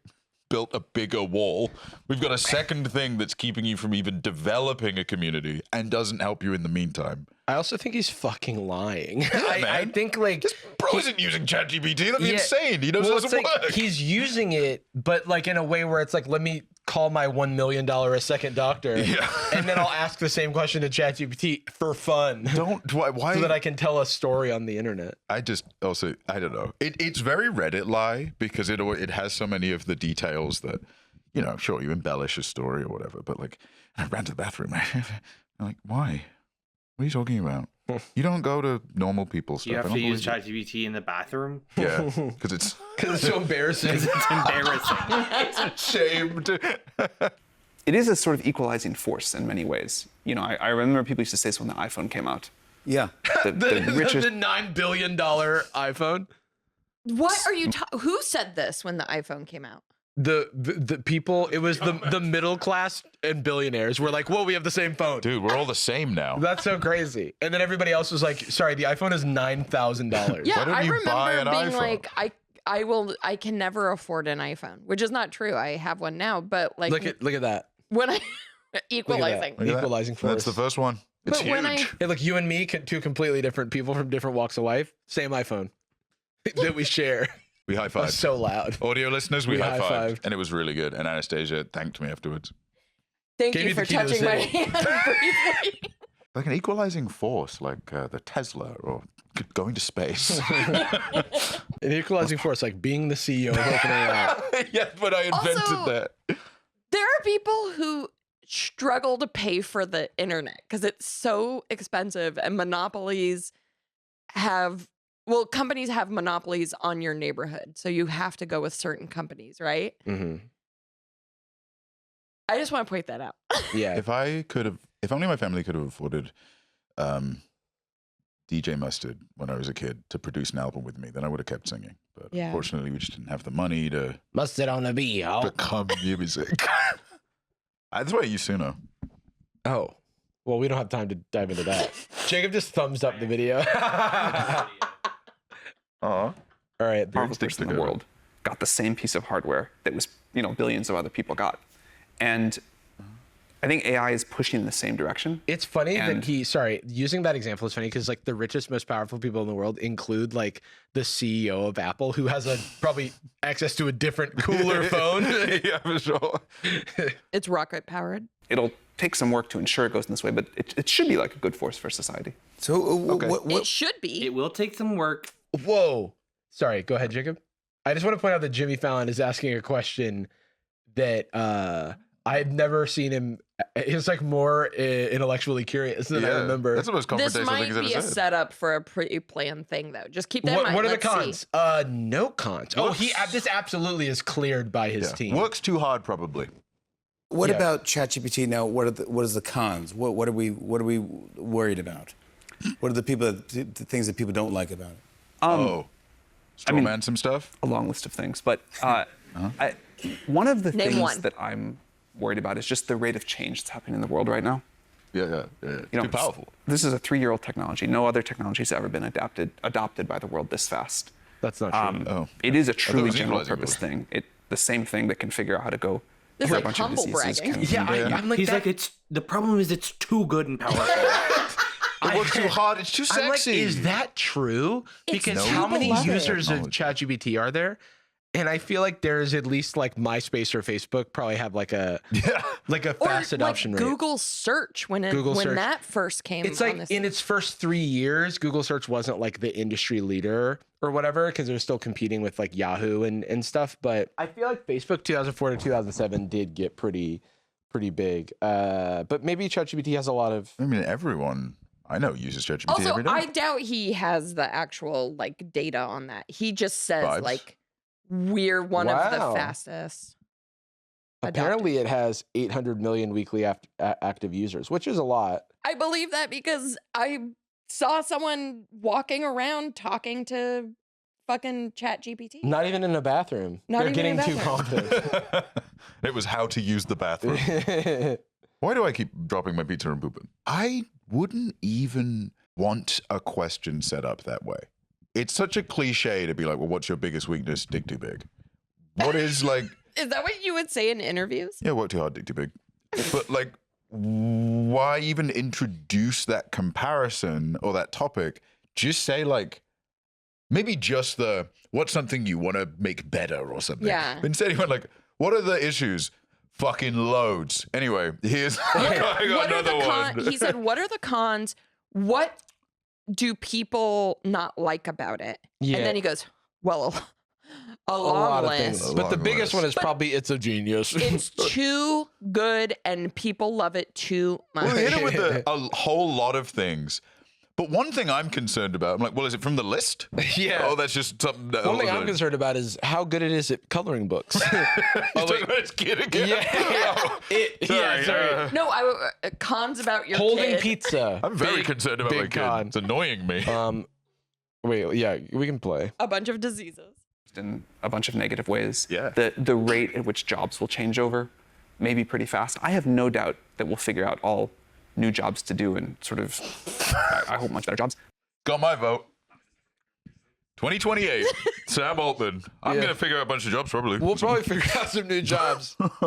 built a bigger wall. We've got a second thing that's keeping you from even developing a community and doesn't help you in the meantime.
I also think he's fucking lying.
Yeah,
I think like
this bro isn't using ChatGPT. That'd be insane. He knows it doesn't work.
He's using it, but like in a way where it's like, let me call my $1 million a second doctor, and then I'll ask the same question to ChatGPT for fun.
Why?
So that I can tell a story on the internet.
I don't know. It's very Reddit-like because it has so many of the details that, sure, you embellish a story or whatever, but like, I ran to the bathroom. I'm like, why? What are you talking about? You don't go to normal people stuff.
You have to use ChatGPT in the bathroom?
Yeah, because it's
so embarrassing.
It's embarrassing.
It's ashamed.
It is a sort of equalizing force in many ways. I remember people used to say this when the iPhone came out.
Yeah.
The richest... the $9 billion iPhone.
What are you who said this when the iPhone came out?
The people, it was the middle class and billionaires were like, whoa, we have the same phone.
Dude, we're all the same now.
That's so crazy. And then everybody else was like, sorry, the iPhone is $9,000.
Yeah,
Why don't
I
you buy
remember
an
being
iPhone?
like, I can never afford an iPhone, which is not true. I have one now, but like,
Look at that.
when I equalizing.
Equalizing force.
That's the first one. It's
But
huge.
when I-
Hey, look, you and me, two completely different people from different walks of life, same iPhone that we share.
We high-fived.
So loud.
Audio listeners, we high-fived.
high-fived.
And it was really good. And Anastasia thanked me afterwards.
Thank
Gave
you
you
for
the key to the
touching my
city.
hand briefly.
Like an equalizing force, like the Tesla or going to space.
An equalizing force, like being the CEO of OpenAI.
Yeah, but I invented
Also-
that.
There are people who struggle to pay for the internet because it's so expensive, and companies have monopolies on your neighborhood. So you have to go with certain companies, right?
Mm-hmm.
I just want to point that out.
Yeah.
If only my family could have afforded DJ Mustard when I was a kid to produce an album with me, then I would have kept singing. But
Yeah.
unfortunately, we just didn't have the money to
Mustard on the beat, yo.
become music. That's why you sooner.
Oh. Well, we don't have time to dive into that. Jacob just thumbs up the video.
Aw.
All right.
Powerful person in the world got the same piece of hardware that was, billions of other people got. And I think AI is pushing in the same direction.
It's funny
And-
that using that example is funny because like the richest, most powerful people in the world include like the CEO of Apple, who has probably access to a different, cooler phone.
Yeah, for sure.
It's rocket powered.
It'll take some work to ensure it goes in this way, but it should be like a good force for society.
So what
It should be.
It will take some work.
Whoa. Sorry, go ahead, Jacob. I just want to point out that Jimmy Fallon is asking a question that I've never seen him. He's like more intellectually curious than I remember.
That's the most
This
confrontational thing
might
he's ever
be a
said.
setup for a pre-planned thing, though. Just keep that in mind.
What are the
Let's
cons?
see.
No cons. Oh, this absolutely is cleared by his team.
Works too hard, probably.
What
Yeah.
about ChatGPT now? What is the cons? What are we worried about? What are the things that people don't like about it?
Straw man some stuff?
A long list of things, but one of the
Name
things
one.
that I'm worried about is just the rate of change that's happening in the world right now.
Yeah. Too powerful.
This is a 3-year-old technology. No other technology has ever been adopted by the world this fast.
That's not true.
It is a
thought it
truly
was
general
equalizing
purpose
force.
thing. The same thing that can figure out how to go
This is
cure
like
a bunch of
humble
diseases.
bragging.
I'm like,
He's like, the problem is it's too good and powerful.
It works too hard. It's too sexy.
I'm like, is that true? Because
It's
how many
people love it.
users of ChatGPT are there? And I feel like there's at least like MySpace or Facebook probably have like a fast adoption
like
rate.
Google search when
Search.
that first came.
It's
on
like
this.
in its first 3 years, Google search wasn't like the industry leader or whatever because it was still competing with like Yahoo and stuff. But I feel like Facebook 2004 to 2007 did get pretty big. But maybe ChatGPT has a lot of.
I mean, everyone I know uses ChatGPT
Also,
every day.
I doubt he has the actual like data on that. He just says
Vibes.
like we're one of
Wow.
the fastest.
Apparently, it has 800 million weekly active users, which is a lot.
I believe that because I saw someone walking around talking to fucking ChatGPT.
Not even in a bathroom.
Not
They're
even in
getting
a
too
bathroom.
confident.
It was how to use the bathroom. Why do I keep dropping my pizza and pooping? I wouldn't even want a question set up that way. It's such a cliche to be like, well, what's your biggest weakness? Dick too big. What is like,
Is that what you would say in interviews?
yeah, work too hard, dick too big. But like, why even introduce that comparison or that topic? Just say like, maybe just what's something you want to make better or something.
Yeah.
Instead, you went like, what are the issues? fucking loads. Anyway, here's I got
What are
another
the
one.
He said, "What are the cons? What do people not like about it?"
Yeah.
And then he goes, "Well, a long
lot of
list.
things. But the biggest one is probably it's a genius.
It's too good, and people love it too much."
Well, we hit it with a whole lot of things. But one thing I'm concerned about, I'm like, well, is it from the list?
Yeah.
Oh, that's just something.
One thing I'm concerned about is how good it is at coloring books.
Oh, wait. About his kid again?
Yeah. Sorry.
No, cons about your
Holding
kid.
pizza.
I'm very concerned about my
big
kid.
con.
It's annoying me.
Wait, yeah, we can play.
A bunch of diseases.
In a bunch of negative ways.
Yeah.
The rate at which jobs will change over may be pretty fast. I have no doubt that we'll figure out all new jobs to do and sort of, I hope, much better jobs.
Got my vote. 2028. Sam Altman. I'm going to figure out a bunch of jobs, probably.
We'll probably figure out some new jobs. Chat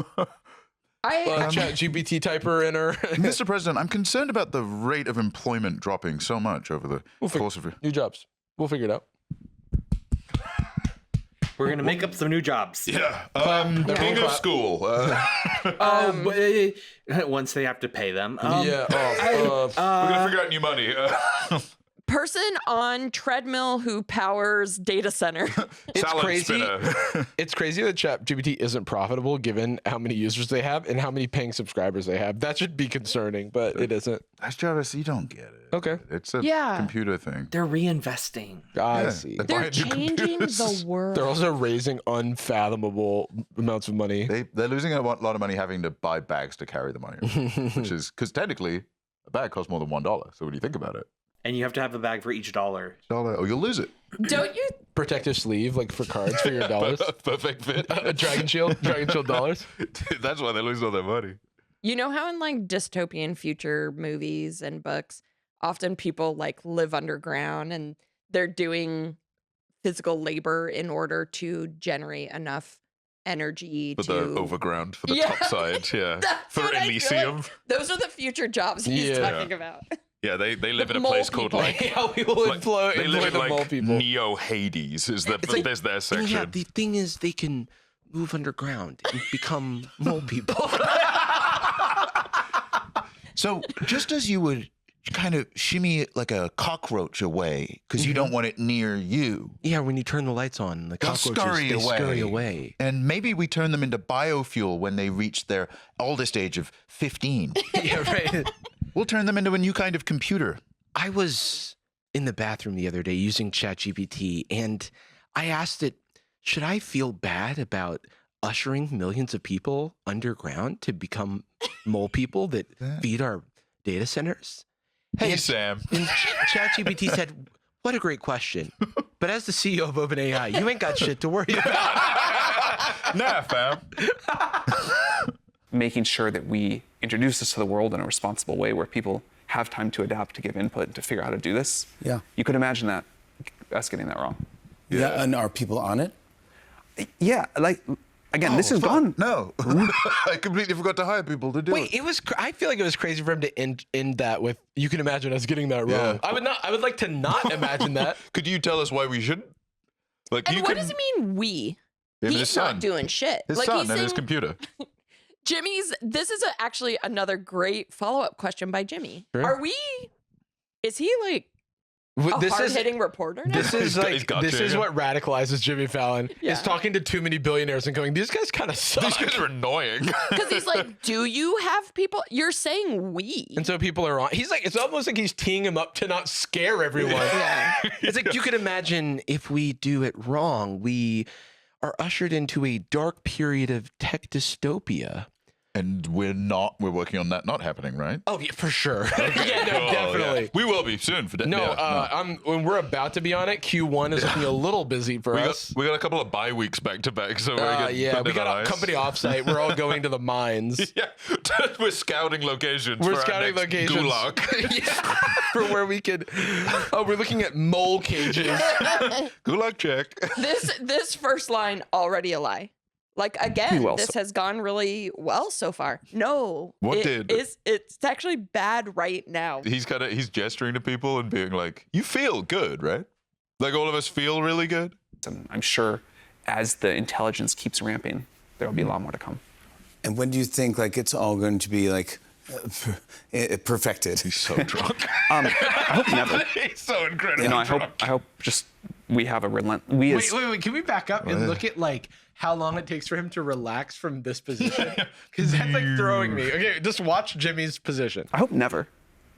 GPT typer in her.
Mr. President, I'm concerned about the rate of employment dropping so much over the course of it.
New jobs. We'll figure it out.
We're going to make up some new jobs.
Yeah. King of school.
Once they have to pay them.
We're going to figure out new money.
Person on treadmill who powers data center.
It's crazy. It's crazy that ChatGPT isn't profitable given how many users they have and how many paying subscribers they have. That should be concerning, but it isn't.
That's Jarvis. You don't get it.
Okay.
It's a computer thing.
They're reinvesting.
I see.
They're changing the world.
They're also raising unfathomable amounts of money.
They're losing a lot of money having to buy bags to carry the money, which is because technically a bag costs more than $1. So when you think about it.
And you have to have a bag for each $1.
Or you'll lose it.
Don't you?
Protective sleeve, like for cards for your dollars.
Perfect fit.
A Dragon Shield dollars.
That's why they lose all their money.
You know how in like dystopian future movies and books, often people like live underground and they're doing physical labor in order to generate enough energy
For
to
the overground, for the top side,
That's
for
what I feel
Elysium.
like those are the future jobs he's talking about.
Yeah, they live in a
mole
place called
people.
like
How we will employ
they live in
the
like
mole people.
Neo Hades is the there's their section.
Yeah, the thing is they can move underground and become mole people.
So just as you would kind of shimmy it like a cockroach away because you don't want it near you.
Yeah, when you turn the lights on, the
They'll
cockroaches scurry away.
And maybe we turn them into biofuel when they reach their oldest age of 15.
Yeah, right.
We'll turn them into a new kind of computer.
I was in the bathroom the other day using ChatGPT, and I asked it, should I feel bad about ushering millions of people underground to become mole people that feed our data centers?
Hey, Sam.
And ChatGPT said, what a great question. But as the CEO of OpenAI, you ain't got shit to worry about.
Nah, fam.
Making sure that we introduce this to the world in a responsible way where people have time to adapt, to give input, and to figure out how to do this.
Yeah.
You could imagine that, us getting that wrong.
Yeah, and are people on it?
Yeah, like, again, this is gone.
No. I completely forgot to hire people to do
Wait, it was. I feel like it was crazy for him to end that with. You can imagine us getting that wrong.
Yeah.
I would like to not imagine that.
Could you tell us why we shouldn't? Like,
And what does it mean, we?
His
He's
son.
not doing shit.
His
like,
son
he's
and his
saying-
computer.
Jimmy's. This is actually another great follow-up question by Jimmy.
Sure.
Are we? Is he like a
This is
hard-hitting reporter now?
this is
He's got
this
you,
is
yeah.
what radicalizes Jimmy Fallon.
Yeah.
Is talking to too many billionaires and going, these guys kind of suck.
These guys are annoying.
Because he's like, do you have people? You're saying we.
And so people are on. He's like, it's almost like he's teeing him up to not scare everyone.
Yeah.
It's like, you could imagine if we do it wrong, we are ushered into a dark period of tech dystopia.
And we're working on that not happening, right?
Oh, yeah, for sure. Yeah, no, definitely.
Yeah. We will be soon.
When we're about to be on it, Q1 is looking a little busy for us.
We got a couple of bye weeks back to back, so
Yeah, we got a company offsite. We're all going to the mines.
Yeah, we're scouting locations.
We're
for
scouting
our next
locations.
Gulag.
Yeah, for where we could. Oh, we're looking at mole cages.
Gulag check.
This first line already a lie. Like, again,
Well,
this has gone really well so far. No. It's actually bad right now.
He's gesturing to people and being like, "You feel good, right? Like all of us feel really good."
And I'm sure as the intelligence keeps ramping, there will be a lot more to come.
And when do you think like it's all going to be like perfected?
He's so drunk.
I hope never.
He's so incredible.
You know, I hope just we have a
Wait. Can we back up and look at like how long it takes for him to relax from this position? Because that's like throwing me. Okay, just watch Jimmy's position.
I hope never.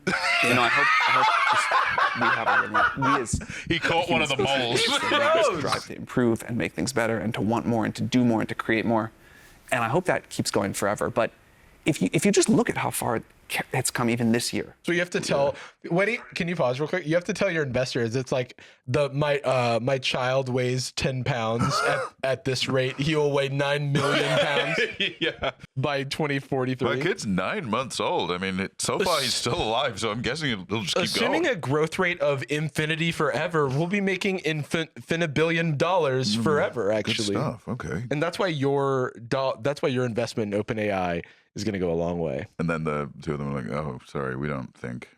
You know, I hope just we have a
he caught one of the moles.
Drive to improve and make things better and to want more and to do more and to create more. And I hope that keeps going forever. But if you just look at how far it's come even this year.
So you have to tell. Can you pause real quick? You have to tell your investors. It's like my child weighs 10 pounds. At this rate, he will weigh 9 million pounds.
Yeah.
By 2043.
My kid's 9 months old. I mean, so far he's still alive. So I'm guessing it'll just keep going.
Assuming a growth rate of infinity forever, we'll be making $billion forever. Actually.
Good stuff. Okay.
And that's why your investment in OpenAI is going to go a long way.
And then the two of them are like, oh, sorry, we don't think.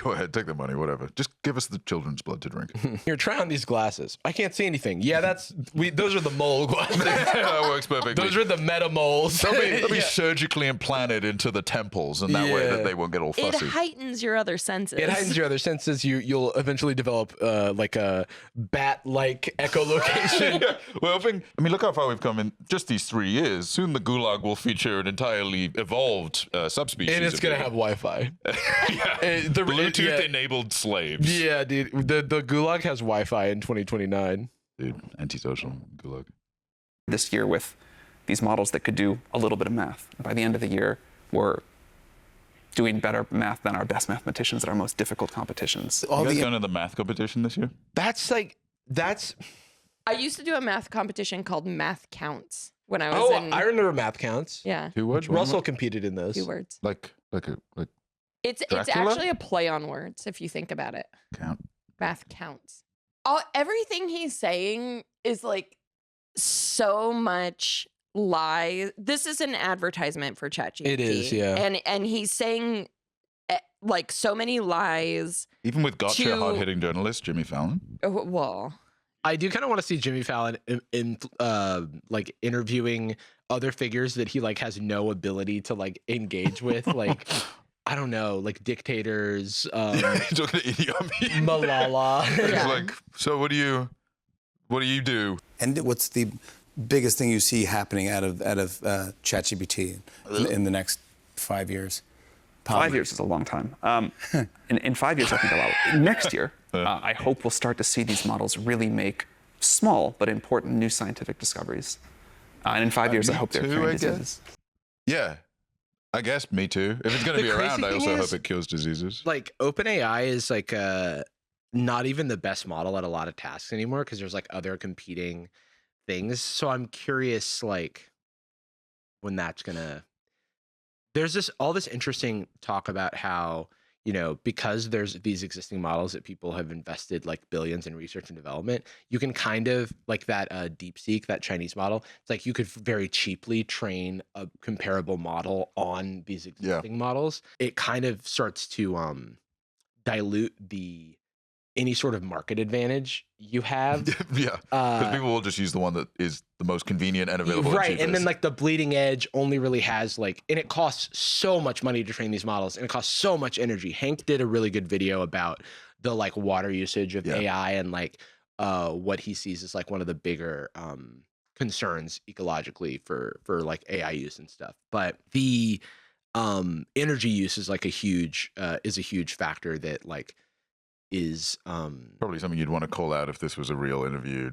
Go ahead, take the money, whatever. Just give us the children's blood to drink.
Here, try on these glasses. I can't see anything. Yeah, those are the mole glasses.
That works perfectly.
Those are the meta moles.
They'll be surgically implanted into the temples, and that way that they won't get all fussy.
It heightens your other senses.
It heightens your other senses. You'll eventually develop like a bat-like echolocation.
Yeah. Well, look how far we've come in just these 3 years. Soon the Gulag will feature an entirely evolved subspecies.
And it's going to have Wi-Fi.
Yeah.
The
Bluetooth-enabled slaves.
Yeah, dude. The Gulag has Wi-Fi in 2029.
Dude, antisocial Gulag.
This year with these models that could do a little bit of math. By the end of the year, we're doing better math than our best mathematicians at our most difficult competitions.
You guys going to the math competition this year?
That's.
I used to do a math competition called Math Counts when I was in.
I remember Math Counts.
Yeah.
2 words?
Russell competed in those.
2 words.
Like
It's actually a play on words if you think about it.
Count.
Math Counts. Everything he's saying is like so much lie. This is an advertisement for ChatGPT.
It is, yeah.
And he's saying like so many lies.
Even with gotcha hard-hitting journalist Jimmy Fallon.
Well,
I do kind of want to see Jimmy Fallon in like interviewing other figures that he like has no ability to like engage with, like I don't know, like dictators.
Talking to Idi Amin.
Malala.
It's like, so what do you do?
And what's the biggest thing you see happening out of ChatGPT in the next 5 years?
5 years is a long time. In 5 years, I think a lot. Next year, I hope we'll start to see these models really make small but important new scientific discoveries. And in 5 years, I hope they're curing diseases.
Yeah, I guess me too. If it's going to be around, I also hope it cures diseases.
Like OpenAI is like not even the best model at a lot of tasks anymore because there's like other competing things. So I'm curious, like when that's gonna. There's all this interesting talk about how, you know, because there's these existing models that people have invested like billions in research and development, you can kind of like that DeepSeek, that Chinese model. It's like you could very cheaply train a comparable model on these existing models. It kind of starts to dilute any sort of market advantage you have.
Yeah, because people will just use the one that is the most convenient and available.
Right, and then like the bleeding edge only really has like, and it costs so much money to train these models, and it costs so much energy. Hank did a really good video about the like water usage of AI and like what he sees as like one of the bigger concerns ecologically for like AI use and stuff. But the energy use is like a huge factor that like is
probably something you'd want to call out if this was a real interview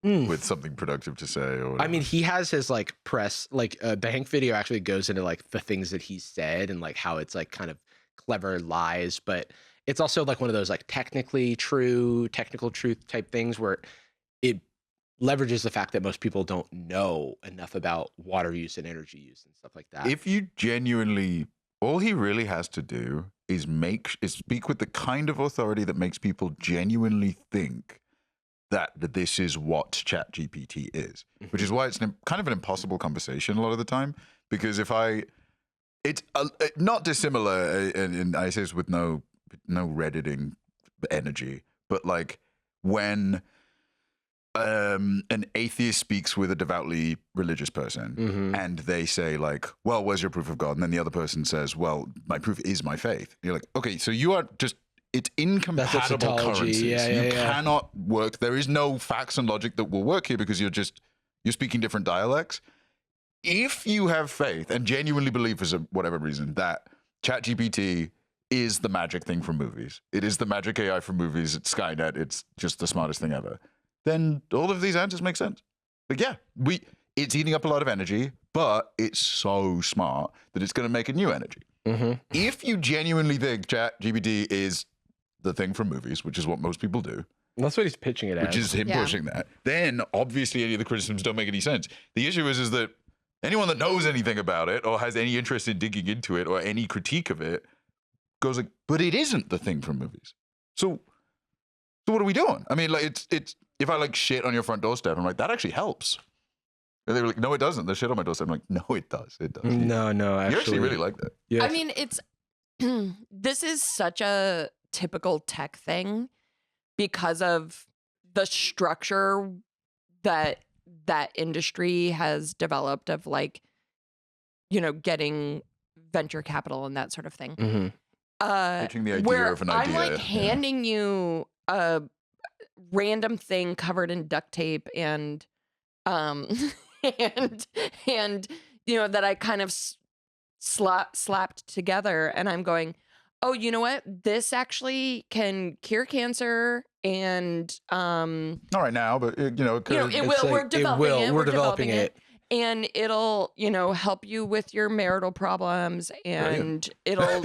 with something productive to say. Or whatever.
I mean, he has his like press, like the Hank video actually goes into like the things that he said and like how it's like kind of clever lies, but it's also like one of those like technical truth type things where it leverages the fact that most people don't know enough about water use and energy use and stuff like that.
If you genuinely, all he really has to do is speak with the kind of authority that makes people genuinely think that this is what ChatGPT is, which is why it's kind of an impossible conversation a lot of the time. Because it's not dissimilar, and I say this with no Redditing energy, but like when an atheist speaks with a devoutly religious person and they say like, well, where's your proof of God? And then the other person says, well, my proof is my faith. You're like, okay, so you are just, it's incompatible currencies. You cannot work. There is no facts and logic that will work here because you're speaking different dialects. If you have faith and genuinely believe for whatever reason that ChatGPT is the magic thing from movies, it is the magic AI from movies, it's Skynet, it's just the smartest thing ever, then all of these answers make sense. Like, yeah, it's eating up a lot of energy, but it's so smart that it's going to make a new energy. If you genuinely think ChatGPT is the thing from movies, which is what most people do,
that's what he's pitching it as,
which is him pushing that, then obviously any of the criticisms don't make any sense. The issue is that anyone that knows anything about it or has any interest in digging into it or any critique of it goes like, but it isn't the thing from movies. So what are we doing? I mean, like, it's if I like shit on your front doorstep, I'm like, that actually helps. And they were like, no, it doesn't. There's shit on my doorstep. I'm like, no, it does. It does.
No, actually.
You actually really like that.
Yes.
I mean, this is such a typical tech thing because of the structure that industry has developed of, like, you know, getting venture capital and that sort of thing.
Pitching the idea
where
of an idea.
I'm like handing you a random thing covered in duct tape and and you know, that I kind of slapped together, and I'm going, oh, you know what? This actually can cure cancer, and
not right now, but it will.
We're developing it. And it'll, you know, help you with your marital problems, and it'll.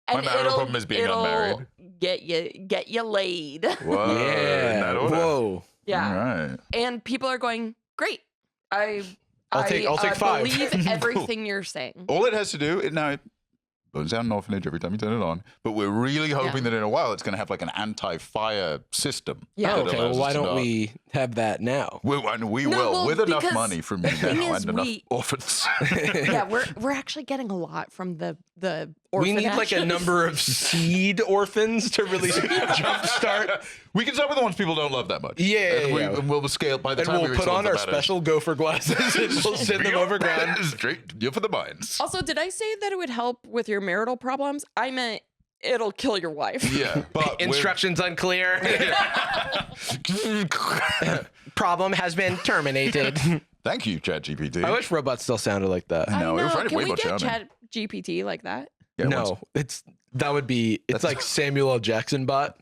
My marital problem is being unmarried.
Get you laid.
Whoa!
Yeah. Whoa!
Yeah.
All right.
And people are going, great. I'll
take 5.
Believe everything you're saying.
All it has to do, it burns down an orphanage every time you turn it on. But we're really hoping that in a while it's going to have like an anti-fire system.
Yeah.
Okay. Well, why don't we have that now?
We will with enough money from you now and enough orphans.
Yeah, we're actually getting a lot from the orphanage.
We need like a number of seed orphans to really jumpstart.
We can start with the ones people don't love that much.
And
we'll scale by the
and
time
we'll put on our special gopher glasses and we'll send them overground.
Straight for the mines.
Also, did I say that it would help with your marital problems? I meant it'll kill your wife.
Yeah, but
instructions unclear. Problem has been terminated.
Thank you, ChatGPT.
I wish robots still sounded like that.
I know.
Can we get ChatGPT like that?
Yeah,
no, it's like Samuel L. Jackson bot.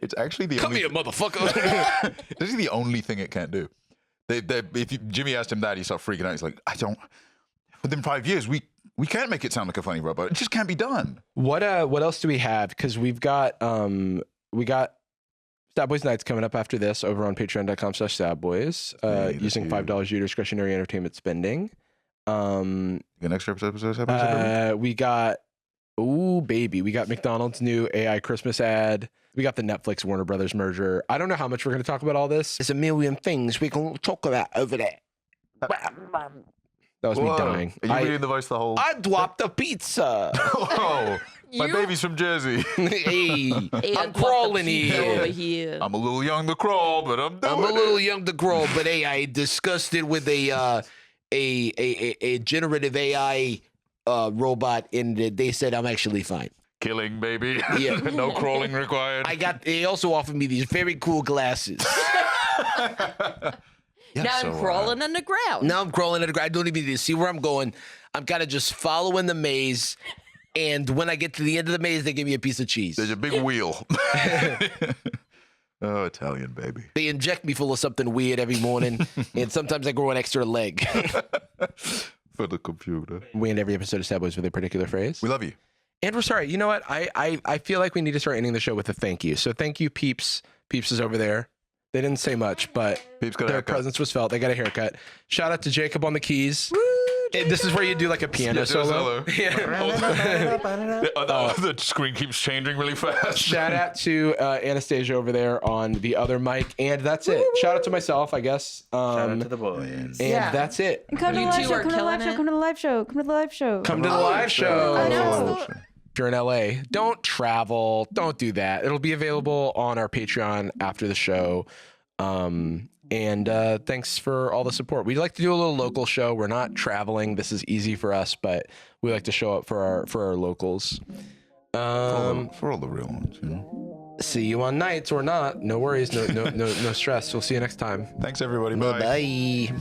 It's actually the
come here, motherfucker.
This is the only thing it can't do. Jimmy asked him that, he started freaking out. He's like, within 5 years, we can't make it sound like a funny robot. It just can't be done.
What else do we have? Because we got Sad Boyz Nightz coming up after this over on patreon.com/sadboys, using $5 of your discretionary entertainment spending.
An extra episode?
We got we got McDonald's new AI Christmas ad. We got the Netflix Warner Brothers merger. I don't know how much we're going to talk about all this. There's a million things we can talk about over there. That was me dying.
Are you reading the voice the whole?
I dropped a pizza.
Oh, my baby's from Jersey.
Hey, I'm crawling here.
I'm a little young to crawl, but I'm a
little young to crawl, but hey, I discussed it with a generative AI robot, and they said I'm actually fine.
Killing, baby.
Yeah.
No crawling required.
They also offered me these very cool glasses.
Now I'm crawling underground.
I don't even need to see where I'm going. I'm kind of just following the maze. And when I get to the end of the maze, they give me a piece of cheese.
There's a big wheel. Oh, Italian, baby.
They inject me full of something weird every morning. And sometimes I grow an extra leg.
For the computer.
We end every episode of Sad Boys with a particular phrase.
We love you.
And we're sorry. You know what? I feel like we need to start ending the show with a thank you. So thank you, Peeps. Peeps is over there. They didn't say much, but their presence was felt. They got a haircut. Shout out to Jacob on the keys. This is where you do like a piano solo.
The screen keeps changing really fast.
Shout out to Anastasia over there on the other mic. And that's it. Shout out to myself, I guess.
Shout out to the boys.
And that's it.
And come to the live show. Come to the live show.
Come to the live show. If you're in LA, don't travel. Don't do that. It'll be available on our Patreon after the show. And thanks for all the support. We'd like to do a little local show. We're not traveling. This is easy for us, but we like to show up for our locals.
For all the real ones, you know.
See you on nights or not. No worries. No stress. We'll see you next time.
Thanks, everybody. Bye.
Bye.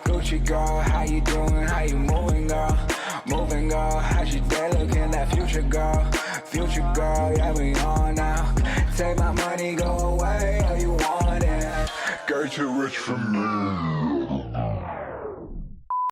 Gucci girl, how you doing? How you moving, girl? Moving, girl. How's your day looking? That future girl, yeah, we on now. Take my money, go away, or you want it?
Girl, too rich for me.